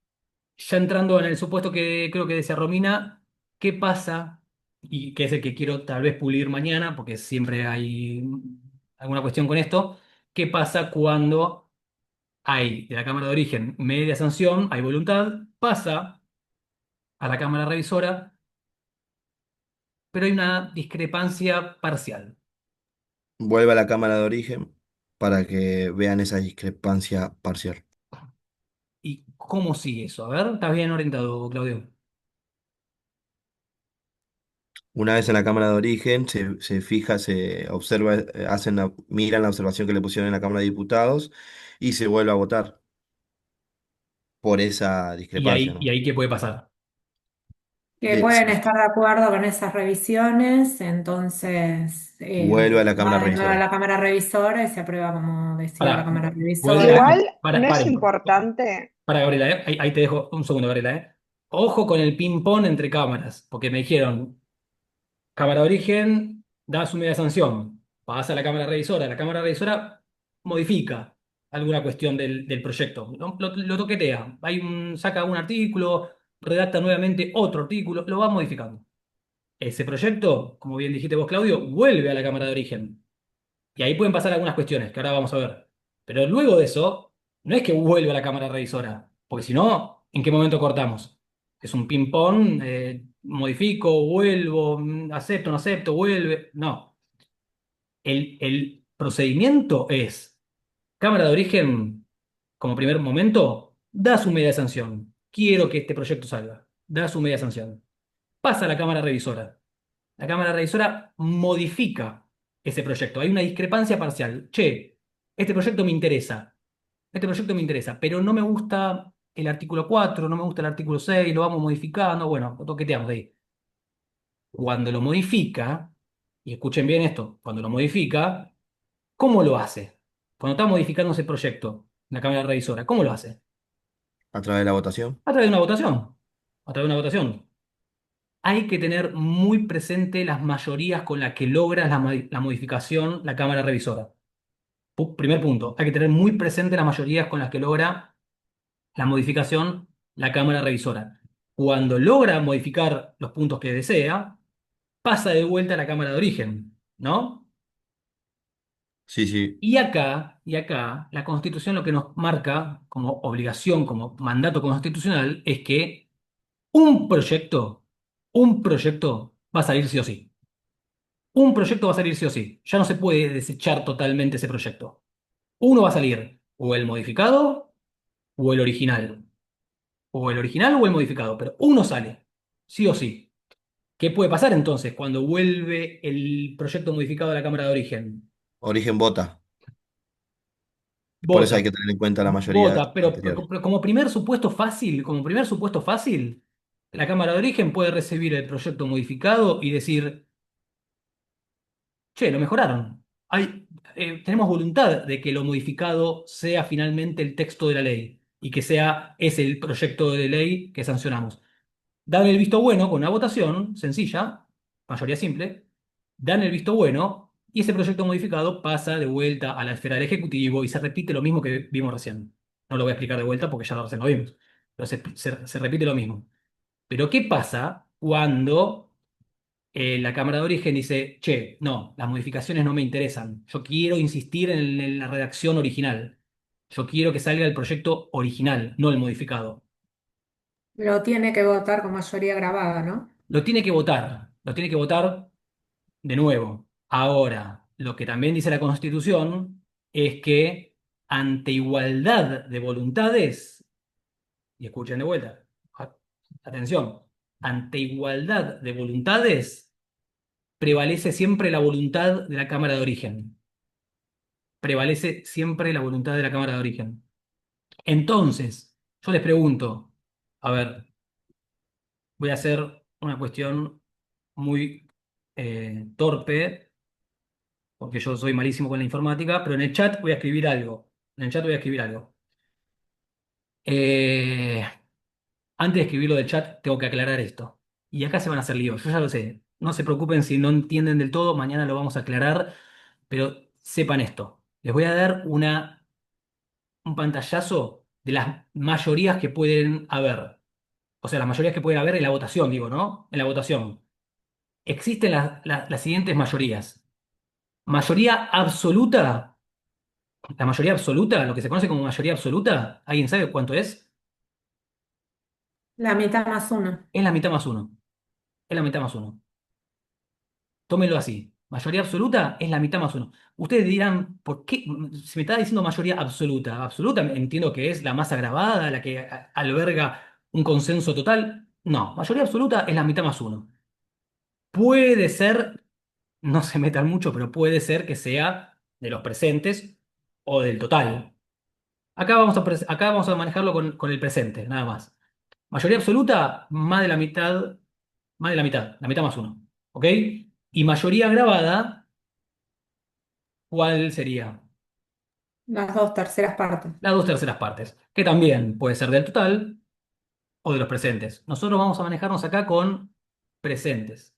ya entrando en el supuesto que creo que decía Romina, ¿qué pasa? Y que es el que quiero tal vez pulir mañana, porque siempre hay alguna cuestión con esto. ¿Qué pasa cuando hay de la Cámara de Origen media sanción, hay voluntad, pasa a la Cámara Revisora, pero hay una discrepancia parcial? Vuelve a la cámara de origen para que vean esa discrepancia parcial. ¿Y cómo sigue eso? A ver, ¿estás bien orientado, Claudio? Una vez en la cámara de origen, se fija, se observa, miran la observación que le pusieron en la Cámara de Diputados y se vuelve a votar por esa discrepancia, Y ¿no? ahí qué puede pasar? Que pueden estar de acuerdo con esas revisiones, entonces Vuelve a la Cámara va de nuevo a Revisora. la Cámara Revisora y se aprueba como decía la Pará, Cámara vuelve a la Revisora. Cámara. Igual no es Paren. importante. Para Gabriela, ¿eh? Ahí te dejo un segundo, Gabriela, ¿eh? Ojo con el ping-pong entre cámaras, porque me dijeron, cámara de origen da su media sanción, pasa a la cámara revisora modifica alguna cuestión del proyecto, lo toquetea, saca un artículo, redacta nuevamente otro artículo, lo va modificando. Ese proyecto, como bien dijiste vos, Claudio, vuelve a la cámara de origen. Y ahí pueden pasar algunas cuestiones que ahora vamos a ver. Pero luego de eso, no es que vuelva a la cámara revisora, porque si no, ¿en qué momento cortamos? Es un ping-pong, modifico, vuelvo, acepto, no acepto, vuelve. No. El procedimiento es, cámara de origen, como primer momento, da su media sanción. Quiero que este proyecto salga. Da su media sanción. pasa a la Cámara Revisora. La Cámara Revisora modifica ese proyecto. Hay una discrepancia parcial. Che, este proyecto me interesa. Este proyecto me interesa, pero no me gusta el artículo 4, no me gusta el artículo 6, lo vamos modificando. Bueno, lo toqueteamos de ahí. Cuando lo modifica, y escuchen bien esto, cuando lo modifica, ¿cómo lo hace? Cuando está modificando ese proyecto, la Cámara Revisora, ¿cómo lo hace? A través de la votación. A través de una votación. A través de una votación. Hay que tener muy presente las mayorías con las que logra la modificación la Cámara Revisora. Primer punto, hay que tener muy presente las mayorías con las que logra la modificación la Cámara Revisora. Cuando logra modificar los puntos que desea, pasa de vuelta a la Cámara de origen, ¿no? Sí, sí. Y acá, la Constitución lo que nos marca como obligación, como mandato constitucional, es que un proyecto, un proyecto va a salir sí o sí. Un proyecto va a salir sí o sí. Ya no se puede desechar totalmente ese proyecto. Uno va a salir, o el modificado o el original. O el original o el modificado, pero uno sale, sí o sí. ¿Qué puede pasar entonces cuando vuelve el proyecto modificado a la Cámara de Origen? Origen vota. Por eso hay Vota, que tener en cuenta la mayoría vota, pero anterior. como primer supuesto fácil, la Cámara de Origen puede recibir el proyecto modificado y decir, che, lo mejoraron. Tenemos voluntad de que lo modificado sea finalmente el texto de la ley y que sea ese el proyecto de ley que sancionamos. Dan el visto bueno con una votación sencilla, mayoría simple, dan el visto bueno y ese proyecto modificado pasa de vuelta a la esfera del Ejecutivo y se repite lo mismo que vimos recién. No lo voy a explicar de vuelta porque ya recién lo vimos, pero se repite lo mismo. Pero ¿qué pasa cuando la Cámara de Origen dice, che, no, las modificaciones no me interesan, yo quiero insistir en la redacción original, yo quiero que salga el proyecto original, no el modificado? Lo tiene que votar con mayoría grabada, ¿no? Lo tiene que votar de nuevo. Ahora, lo que también dice la Constitución es que ante igualdad de voluntades, y escuchen de vuelta, atención, ante igualdad de voluntades, prevalece siempre la voluntad de la Cámara de Origen. Prevalece siempre la voluntad de la Cámara de Origen. Entonces, yo les pregunto, a ver, voy a hacer una cuestión muy torpe, porque yo soy malísimo con la informática, pero en el chat voy a escribir algo. En el chat voy a escribir algo. Eh, Antes de escribir lo del chat, tengo que aclarar esto. Y acá se van a hacer líos, yo ya lo sé. No se preocupen si no entienden del todo, mañana lo vamos a aclarar, pero sepan esto. Les voy a dar un pantallazo de las mayorías que pueden haber. O sea, las mayorías que pueden haber en la votación, digo, ¿no? En la votación. Existen las siguientes mayorías. Mayoría absoluta. La mayoría absoluta, lo que se conoce como mayoría absoluta, ¿alguien sabe cuánto es? La mitad más uno. Es la mitad más uno. Es la mitad más uno. Tómenlo así. Mayoría absoluta es la mitad más uno. Ustedes dirán, ¿por qué? Si me está diciendo mayoría absoluta. Absoluta entiendo que es la más agravada, la que alberga un consenso total. No, mayoría absoluta es la mitad más uno. Puede ser, no se metan mucho, pero puede ser que sea de los presentes o del total. Acá vamos a manejarlo con el presente, nada más. Mayoría absoluta, la mitad más uno. ¿Ok? Y mayoría agravada, ¿cuál sería? Las dos terceras partes. Las dos terceras partes, que también puede ser del total o de los presentes. Nosotros vamos a manejarnos acá con presentes.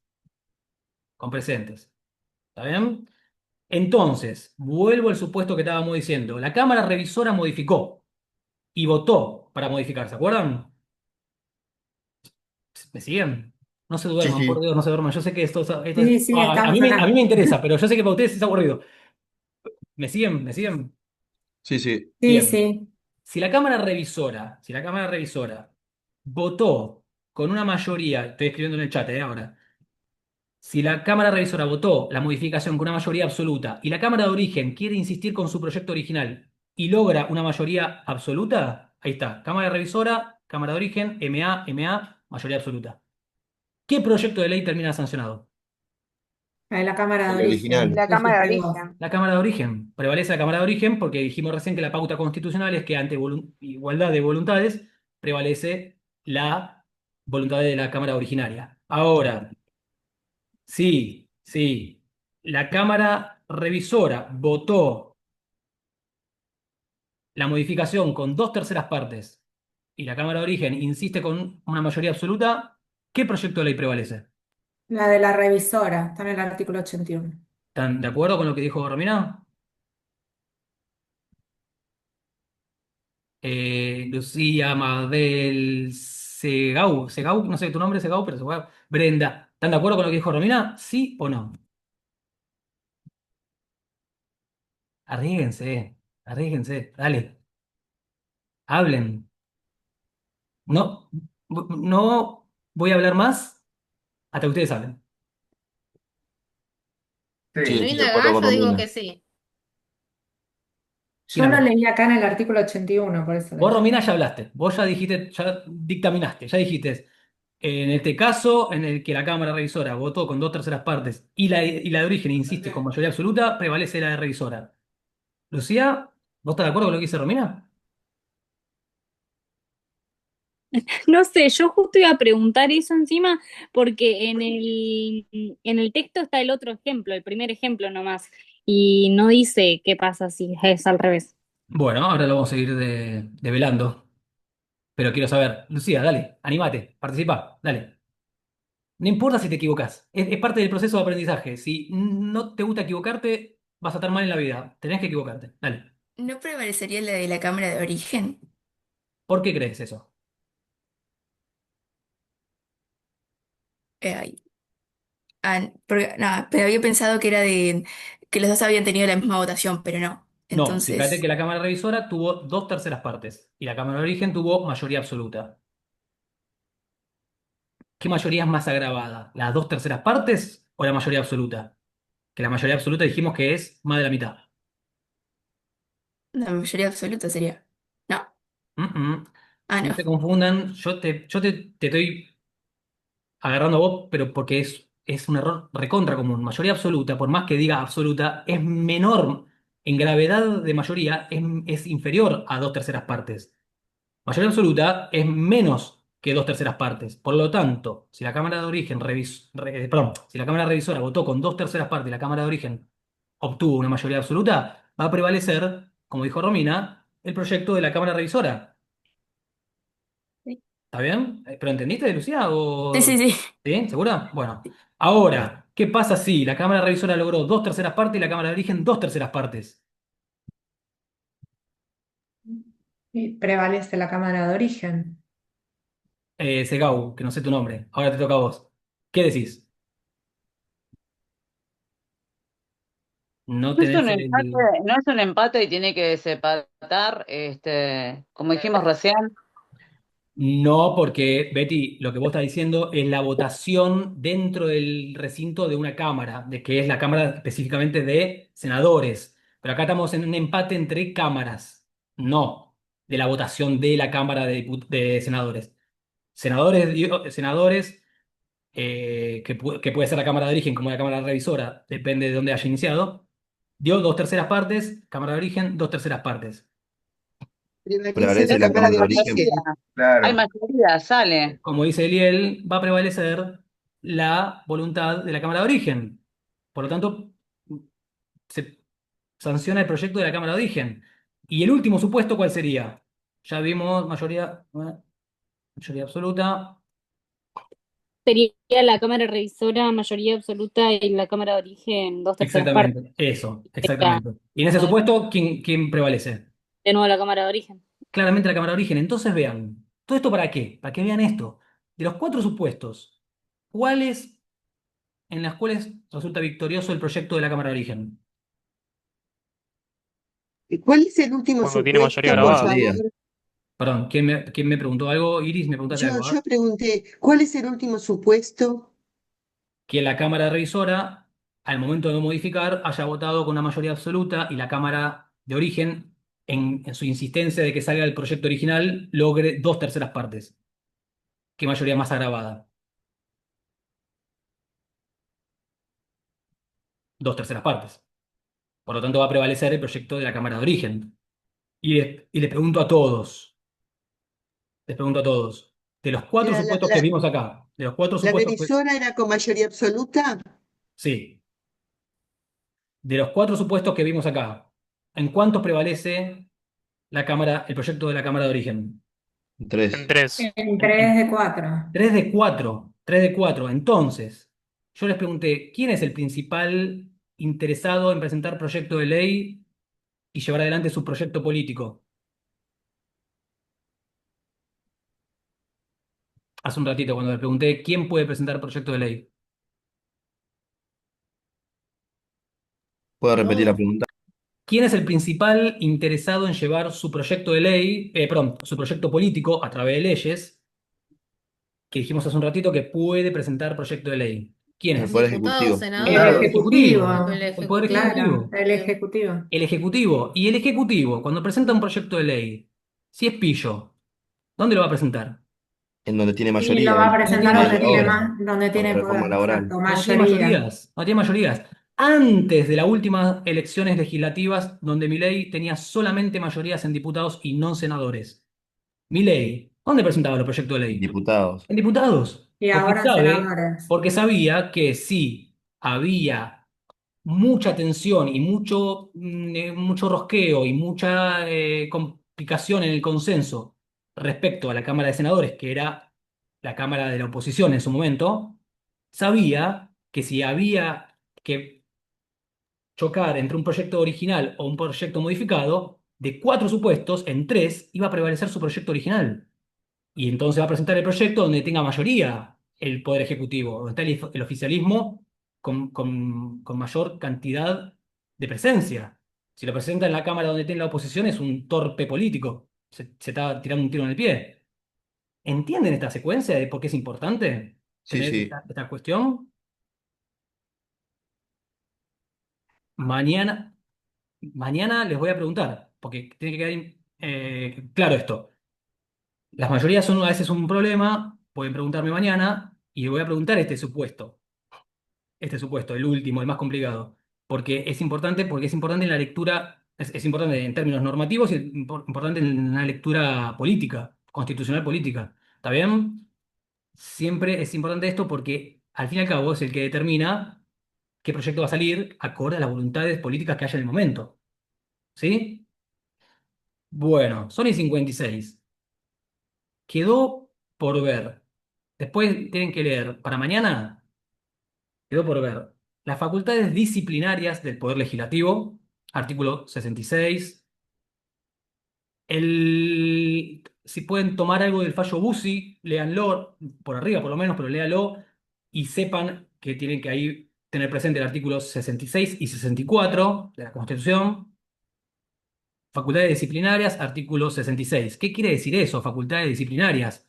Con presentes. ¿Está bien? Entonces, vuelvo al supuesto que estábamos diciendo. La Cámara Revisora modificó y votó para modificar, ¿se acuerdan? ¿Me siguen? No se Sí, duerman, por sí. Dios, no se duerman. Yo sé que esto es. Sí, sí, A estamos mí a acá. mí me interesa, pero yo sé que para ustedes es aburrido. ¿Me siguen? ¿Me siguen? Sí, sí. Sí, Bien. sí. Si la Cámara Revisora votó con una mayoría, estoy escribiendo en el chat, ahora. Si la Cámara Revisora votó la modificación con una mayoría absoluta y la Cámara de Origen quiere insistir con su proyecto original y logra una mayoría absoluta, ahí está. Cámara Revisora, Cámara de Origen, MA, mayoría absoluta. ¿Qué proyecto de ley termina sancionado? La de la Cámara de El Origen. original. La Cámara de Dijiste vos. Origen. La Cámara de Origen. Prevalece la Cámara de Origen porque dijimos recién que la pauta constitucional es que ante igualdad de voluntades prevalece la voluntad de la Cámara originaria. Ahora, sí, la Cámara revisora votó la modificación con dos terceras partes y la Cámara de Origen insiste con una mayoría absoluta, ¿qué proyecto de ley prevalece? La de la revisora, está en el artículo 81. ¿Están de acuerdo con lo que dijo Romina? Lucía, Mabel, Segau, no sé tu nombre, Segau, pero Segau, Brenda, ¿están de acuerdo con lo que dijo Romina? ¿Sí o no? Arríguense, dale, hablen. No, no voy a hablar más hasta que ustedes hablen. Sí, No estoy de acuerdo indagás, con yo digo Romina. que sí. Sin Yo lo hablar. leí acá en el artículo 81, por eso lo Vos, dije. Romina, ya hablaste. Vos ya dijiste, ya dictaminaste, ya dijiste. En este caso, en el que la Cámara Revisora votó con dos terceras partes y la de origen insiste con mayoría absoluta, prevalece la de revisora. Lucía, ¿vos estás de acuerdo con lo que dice Romina? No sé, yo justo iba a preguntar eso encima porque en el texto está el otro ejemplo, el primer ejemplo nomás, y no dice qué pasa si es al revés. Bueno, ahora lo vamos a seguir develando. Pero quiero saber, Lucía, dale, animate, participa, dale. No importa si te equivocas, es parte del proceso de aprendizaje. Si no te gusta equivocarte, vas a estar mal en la vida. Tenés que equivocarte, dale. ¿No prevalecería la de la Cámara de Origen? ¿Por qué crees eso? Ay, no, pero había pensado que era de que los dos habían tenido la misma votación, pero no. No, fíjate que Entonces, la Cámara Revisora tuvo dos terceras partes y la Cámara de Origen tuvo mayoría absoluta. ¿Qué mayoría es más agravada? ¿Las dos terceras partes o la mayoría absoluta? Que la mayoría absoluta dijimos que es más de la mitad. la mayoría absoluta sería. No, Mm, mm. ah, No no. te confundan, yo te estoy agarrando a vos, pero porque es un error recontra común. Mayoría absoluta, por más que diga absoluta, es menor en gravedad de mayoría, es inferior a dos terceras partes. Mayoría absoluta es menos que dos terceras partes. Por lo tanto, si la Cámara de Origen perdón, si la Cámara Revisora votó con dos terceras partes y la Cámara de Origen obtuvo una mayoría absoluta, va a prevalecer, como dijo Romina, el proyecto de la Cámara Revisora. Sí, ¿Está bien? ¿Pero entendiste, Lucía? sí, sí. Sí. ¿Sí? ¿Segura? Bueno. Ahora, ¿qué pasa si la Cámara Revisora logró dos terceras partes y la Cámara de Origen dos terceras partes? Y prevalece la Cámara de Origen. Segau, que no sé tu nombre. Ahora te toca a vos. ¿Qué decís? No No es tenés un empate, el... no es un empate y tiene que desempatar, como dijimos recién. No, porque, Betty, lo que vos estás diciendo es la votación dentro del recinto de una cámara, de que es la cámara específicamente de senadores. Pero acá estamos en un empate entre cámaras, no de la votación de la Cámara de Senadores. Senadores que puede ser la Cámara de Origen como la Cámara Revisora, depende de dónde haya iniciado, dio dos terceras partes, Cámara de Origen, dos terceras partes. Prevalece la Prevalece la Cámara Cámara de de Origen. Origen. Hay Claro. mayoría, sale. Como dice Eliel, va a prevalecer la voluntad de la Cámara de Origen. Por lo tanto, se sanciona el proyecto de la Cámara de Origen. ¿Y el último supuesto cuál sería? Ya vimos mayoría absoluta. Sería la Cámara Revisora mayoría absoluta y la Cámara de Origen dos terceras partes. Exactamente, eso, Sería exactamente. Y en ese supuesto, ¿quién prevalece? de nuevo la Cámara de Origen. Claramente la Cámara de Origen. Entonces vean, ¿todo esto para qué? Para que vean esto. De los cuatro supuestos, ¿cuáles en las cuales resulta victorioso el proyecto de la Cámara de Origen? ¿Y cuál es el último Cuando tiene mayoría supuesto, La por grabada. mayoría. favor? Perdón, ¿quién me preguntó algo? Iris, ¿me preguntaste Yo, algo? yo pregunté, ¿cuál es el último supuesto? Que la Cámara Revisora, al momento de modificar, haya votado con una mayoría absoluta y la Cámara de Origen, en su insistencia de que salga el proyecto original, logre dos terceras partes. ¿Qué mayoría más agravada? dos terceras partes. Por lo tanto, va a prevalecer el proyecto de la Cámara de Origen. Y les pregunto a todos, les pregunto a todos, de los cuatro La, la, supuestos que la, vimos acá, de los cuatro la supuestos que... revisora era con mayoría absoluta. Sí, de los cuatro supuestos que vimos acá, ¿en cuántos prevalece la Cámara, el proyecto de la Cámara de Origen? En 3. tres. En En 3 de 4. 3 de 4, 3 de 4. Entonces, yo les pregunté, ¿quién es el principal interesado en presentar proyecto de ley y llevar adelante su proyecto político? Hace un ratito, cuando les pregunté, ¿quién puede presentar proyecto de ley? ¿Puedo repetir la No, pregunta? ¿Quién es el principal interesado en llevar su proyecto de ley, perdón, su proyecto político a través de leyes, que dijimos hace un ratito que puede presentar proyecto de ley? ¿Quién El es? Poder Diputados, Ejecutivo. El senadores, Ejecutivo. Ejecutivo, el El Poder Ejecutivo. claro, Ejecutivo. el Sí. Ejecutivo. El Ejecutivo. Y el Ejecutivo, cuando presenta un proyecto de ley, si es pillo, ¿dónde lo va a presentar? En donde tiene Y lo mayoría, va a No tiene presentar donde tiene mayoría. más, donde con la tiene reforma poder, laboral. exacto, No tiene mayoría. mayorías. No tiene mayorías. Antes de las últimas elecciones legislativas, donde Milei tenía solamente mayorías en diputados y no en senadores. Milei, ¿dónde presentaba los proyectos de ley? Diputados. En diputados. Y ahora en senadores. Porque sabía que si había mucha tensión y mucho rosqueo y mucha complicación en el consenso respecto a la Cámara de Senadores, que era la Cámara de la oposición en su momento, sabía que si había que chocar entre un proyecto original o un proyecto modificado, de cuatro supuestos, en tres iba a prevalecer su proyecto original. Y entonces va a presentar el proyecto donde tenga mayoría el Poder Ejecutivo, donde está el oficialismo con mayor cantidad de presencia. Si lo presenta en la Cámara donde tiene la oposición, es un torpe político. Se está tirando un tiro en el pie. ¿Entienden esta secuencia de por qué es importante Sí, tener sí. esta cuestión? Mañana, mañana les voy a preguntar, porque tiene que quedar claro esto. Las mayorías son a veces un problema, pueden preguntarme mañana y les voy a preguntar este supuesto, el último, el más complicado, porque es importante en la lectura, es importante en términos normativos y es importante en la lectura política, constitucional política. ¿Está bien? Siempre es importante esto porque al fin y al cabo es el que determina qué proyecto va a salir acorde a las voluntades políticas que haya en el momento. ¿Sí? Bueno, son y 56. Quedó por ver. Después tienen que leer para mañana. Quedó por ver. Las facultades disciplinarias del Poder Legislativo, artículo 66. Si pueden tomar algo del fallo Bussi, léanlo, por arriba por lo menos, pero léanlo y sepan que tienen que ahí tener presente el artículo 66 y 64 de la Constitución. Facultades disciplinarias, artículo 66. ¿Qué quiere decir eso, facultades disciplinarias?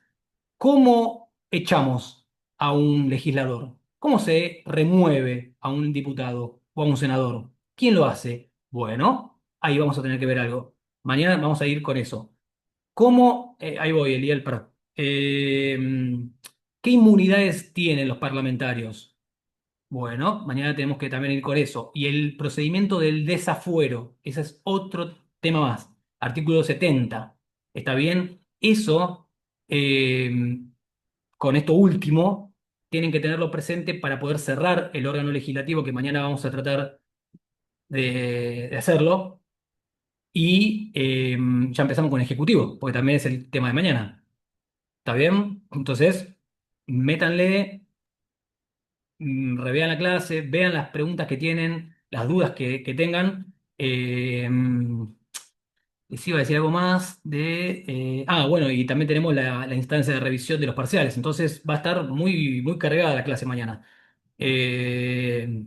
¿Cómo echamos a un legislador? ¿Cómo se remueve a un diputado o a un senador? ¿Quién lo hace? Bueno, ahí vamos a tener que ver algo. Mañana vamos a ir con eso. ¿Cómo? Ahí voy, Eliel, para. ¿Qué inmunidades tienen los parlamentarios? Bueno, mañana tenemos que también ir con eso. Y el procedimiento del desafuero, ese es otro tema más. Artículo 70. ¿Está bien? Eso, eh, con esto último, tienen que tenerlo presente para poder cerrar el órgano legislativo, que mañana vamos a tratar de hacerlo. Y ya empezamos con el ejecutivo, porque también es el tema de mañana. ¿Está bien? Entonces, métanle, revean la clase, vean las preguntas que tienen, las dudas que tengan. Les iba a decir algo más bueno, y también tenemos la instancia de revisión de los parciales, entonces va a estar muy, muy cargada la clase mañana. Eh,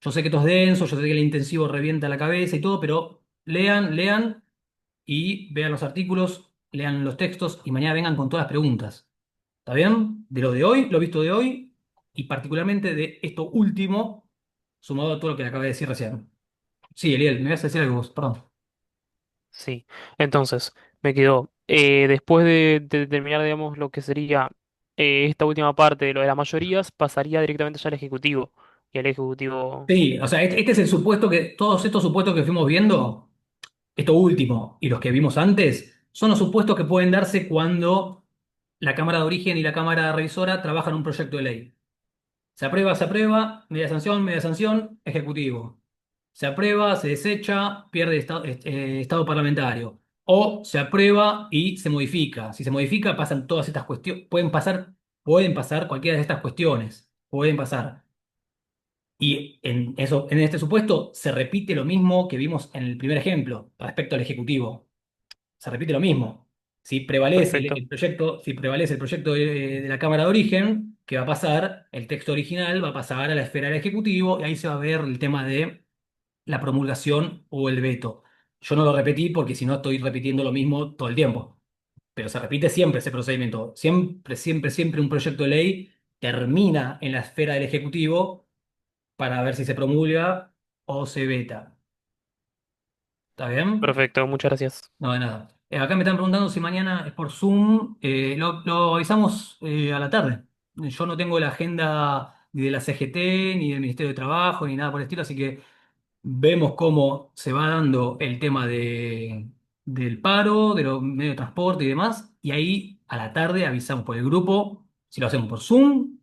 yo sé que esto es denso, yo sé que el intensivo revienta la cabeza y todo, pero lean, lean y vean los artículos, lean los textos y mañana vengan con todas las preguntas. ¿Está bien? De lo de hoy, lo visto de hoy y particularmente de esto último, sumado a todo lo que le acabé de decir recién. Sí, Eliel, me vas a decir algo vos, perdón. Sí. Entonces, me quedó. Después de terminar, digamos, lo que sería esta última parte de lo de las mayorías, pasaría directamente ya al Ejecutivo. y el Ejecutivo. Sí, o sea, este es el supuesto que, todos estos supuestos que fuimos viendo, esto último y los que vimos antes, son los supuestos que pueden darse cuando la Cámara de Origen y la Cámara Revisora trabajan un proyecto de ley. Se aprueba, media sanción, ejecutivo. Se aprueba, se desecha, pierde estado parlamentario. O se aprueba y se modifica. Si se modifica, pasan todas estas cuestiones. Pueden pasar cualquiera de estas cuestiones. Pueden pasar. Y en este supuesto se repite lo mismo que vimos en el primer ejemplo respecto al ejecutivo. Se repite lo mismo. Si prevalece Perfecto. si prevalece el proyecto de la Cámara de Origen, ¿qué va a pasar? El texto original va a pasar a la esfera del Ejecutivo y ahí se va a ver el tema de la promulgación o el veto. Yo no lo repetí porque si no estoy repitiendo lo mismo todo el tiempo. Pero se repite siempre ese procedimiento. Siempre, siempre, siempre un proyecto de ley termina en la esfera del Ejecutivo para ver si se promulga o se veta. ¿Está bien? Perfecto, muchas gracias. No, de nada. Acá me están preguntando si mañana es por Zoom. Lo avisamos a la tarde. Yo no tengo la agenda ni de la CGT, ni del Ministerio de Trabajo, ni nada por el estilo, así que vemos cómo se va dando el tema del paro, de los medios de transporte y demás, y ahí a la tarde avisamos por el grupo si lo hacemos por Zoom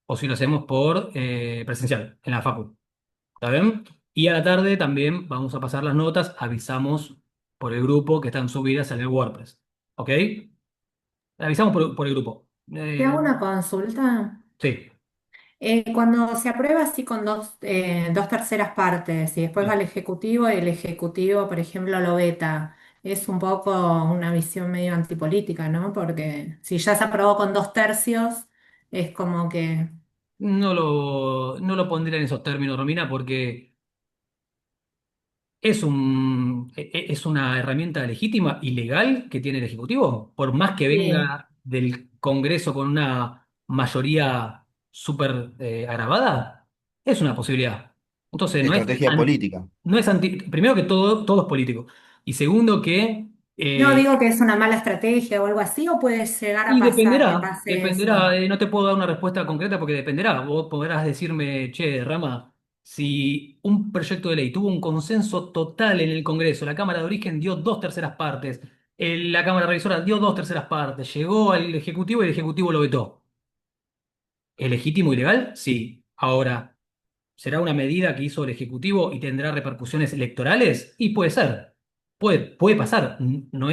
o si lo hacemos por presencial en la facu. ¿Está bien? Y a la tarde también vamos a pasar las notas, avisamos por el grupo que están subidas en el WordPress. ¿Ok? Avisamos por el grupo. Te hago una consulta. Sí, Cuando se aprueba así con dos terceras partes y después va sí. al Ejecutivo y el Ejecutivo, por ejemplo, lo veta, es un poco una visión medio antipolítica, ¿no? Porque si ya se aprobó con dos tercios, es como que... No lo pondría en esos términos, Romina, porque es una herramienta legítima y legal que tiene el Ejecutivo, por más que Sí. venga del Congreso con una mayoría súper agravada, es una posibilidad. Entonces, Estrategia política. no es primero que todo es político. Y segundo que, No eh, digo que es una mala estrategia o algo así, o puede llegar a y pasar que dependerá, pase eso. no te puedo dar una respuesta concreta porque dependerá. Vos podrás decirme, che, Rama, si un proyecto de ley tuvo un consenso total en el Congreso, la Cámara de Origen dio dos terceras partes, la Cámara Revisora dio dos terceras partes, llegó al Ejecutivo y el Ejecutivo lo vetó. ¿Es legítimo y legal? Sí. Ahora, ¿será una medida que hizo el Ejecutivo y tendrá repercusiones electorales? Y puede ser. Puede pasar. No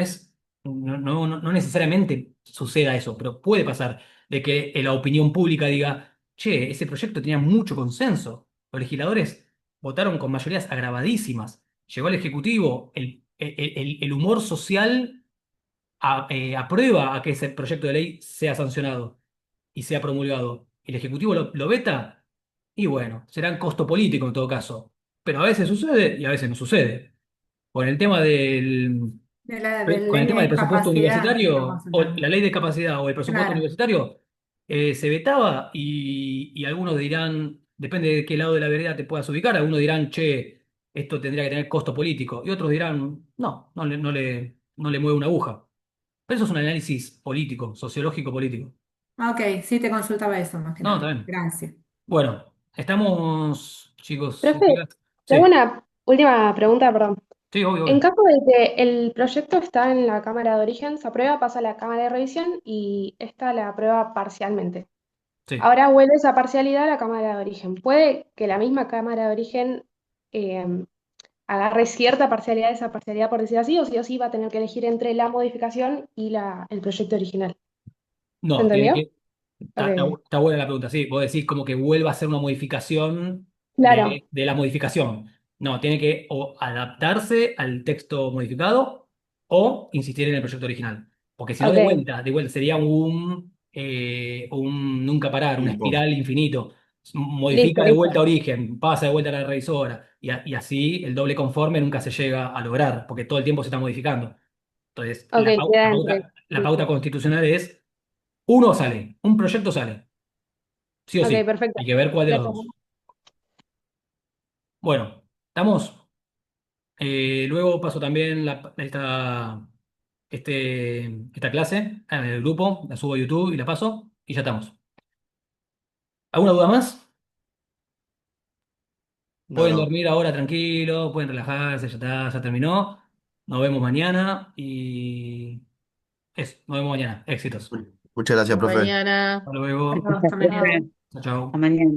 necesariamente suceda eso, pero puede pasar de que la opinión pública diga, che, ese proyecto tenía mucho consenso. Los legisladores votaron con mayorías agravadísimas. Llegó al Ejecutivo, el humor social aprueba a que ese proyecto de ley sea sancionado y sea promulgado. El Ejecutivo lo veta y bueno, será un costo político en todo caso. Pero a veces sucede y a veces no sucede. Con el tema Del con el ley tema de del presupuesto discapacidad, quiero universitario, o consultar. la ley de capacidad o el presupuesto Claro. universitario, se vetaba y algunos dirán, depende de qué lado de la vereda te puedas ubicar, algunos dirán, che, esto tendría que tener costo político, y otros dirán, no, no le mueve una aguja. Pero eso es un análisis político, sociológico político. Ok, sí te consultaba eso más que No, está nada. bien. Gracias. Bueno, estamos, chicos y Profe, chicas. tengo Sí, una última pregunta, perdón. sí, obvio, En obvio. caso de que el proyecto está en la Cámara de Origen, se aprueba, pasa a la Cámara de Revisión y esta la aprueba parcialmente. Sí. Ahora vuelve esa parcialidad a la Cámara de Origen. ¿Puede que la misma Cámara de Origen eh, agarre cierta parcialidad de esa parcialidad, por decir así, o sí va a tener que elegir entre la modificación y el proyecto original? ¿Se No, tiene entendió? que. Ok, Está buena la pregunta, sí. Vos decís como que vuelva a ser una modificación claro, de la modificación. No, tiene que o adaptarse al texto modificado o insistir en el proyecto original. Porque si no, ok, de vuelta sería un nunca parar, una Ping-pong. espiral infinito. listo, Modifica de vuelta a listo. origen, pasa de vuelta a la revisora. Y así el doble conforme nunca se llega a lograr, porque todo el tiempo se está modificando. Entonces, Ok, queda entre... la pauta constitucional es un proyecto sale, sí o Ok, sí. perfecto. Hay que ver cuál de los Gracias. dos. Bueno, estamos. Luego paso también esta clase en el grupo, la subo a YouTube y la paso y ya estamos. ¿Alguna duda más? No, Pueden no. dormir ahora tranquilo, pueden relajarse, ya está, ya terminó. Nos vemos mañana y eso, nos vemos mañana. Éxitos. Muchas gracias, Hasta profe. mañana. Hasta luego. Hasta mañana. Chao. Chao, chao. mañana.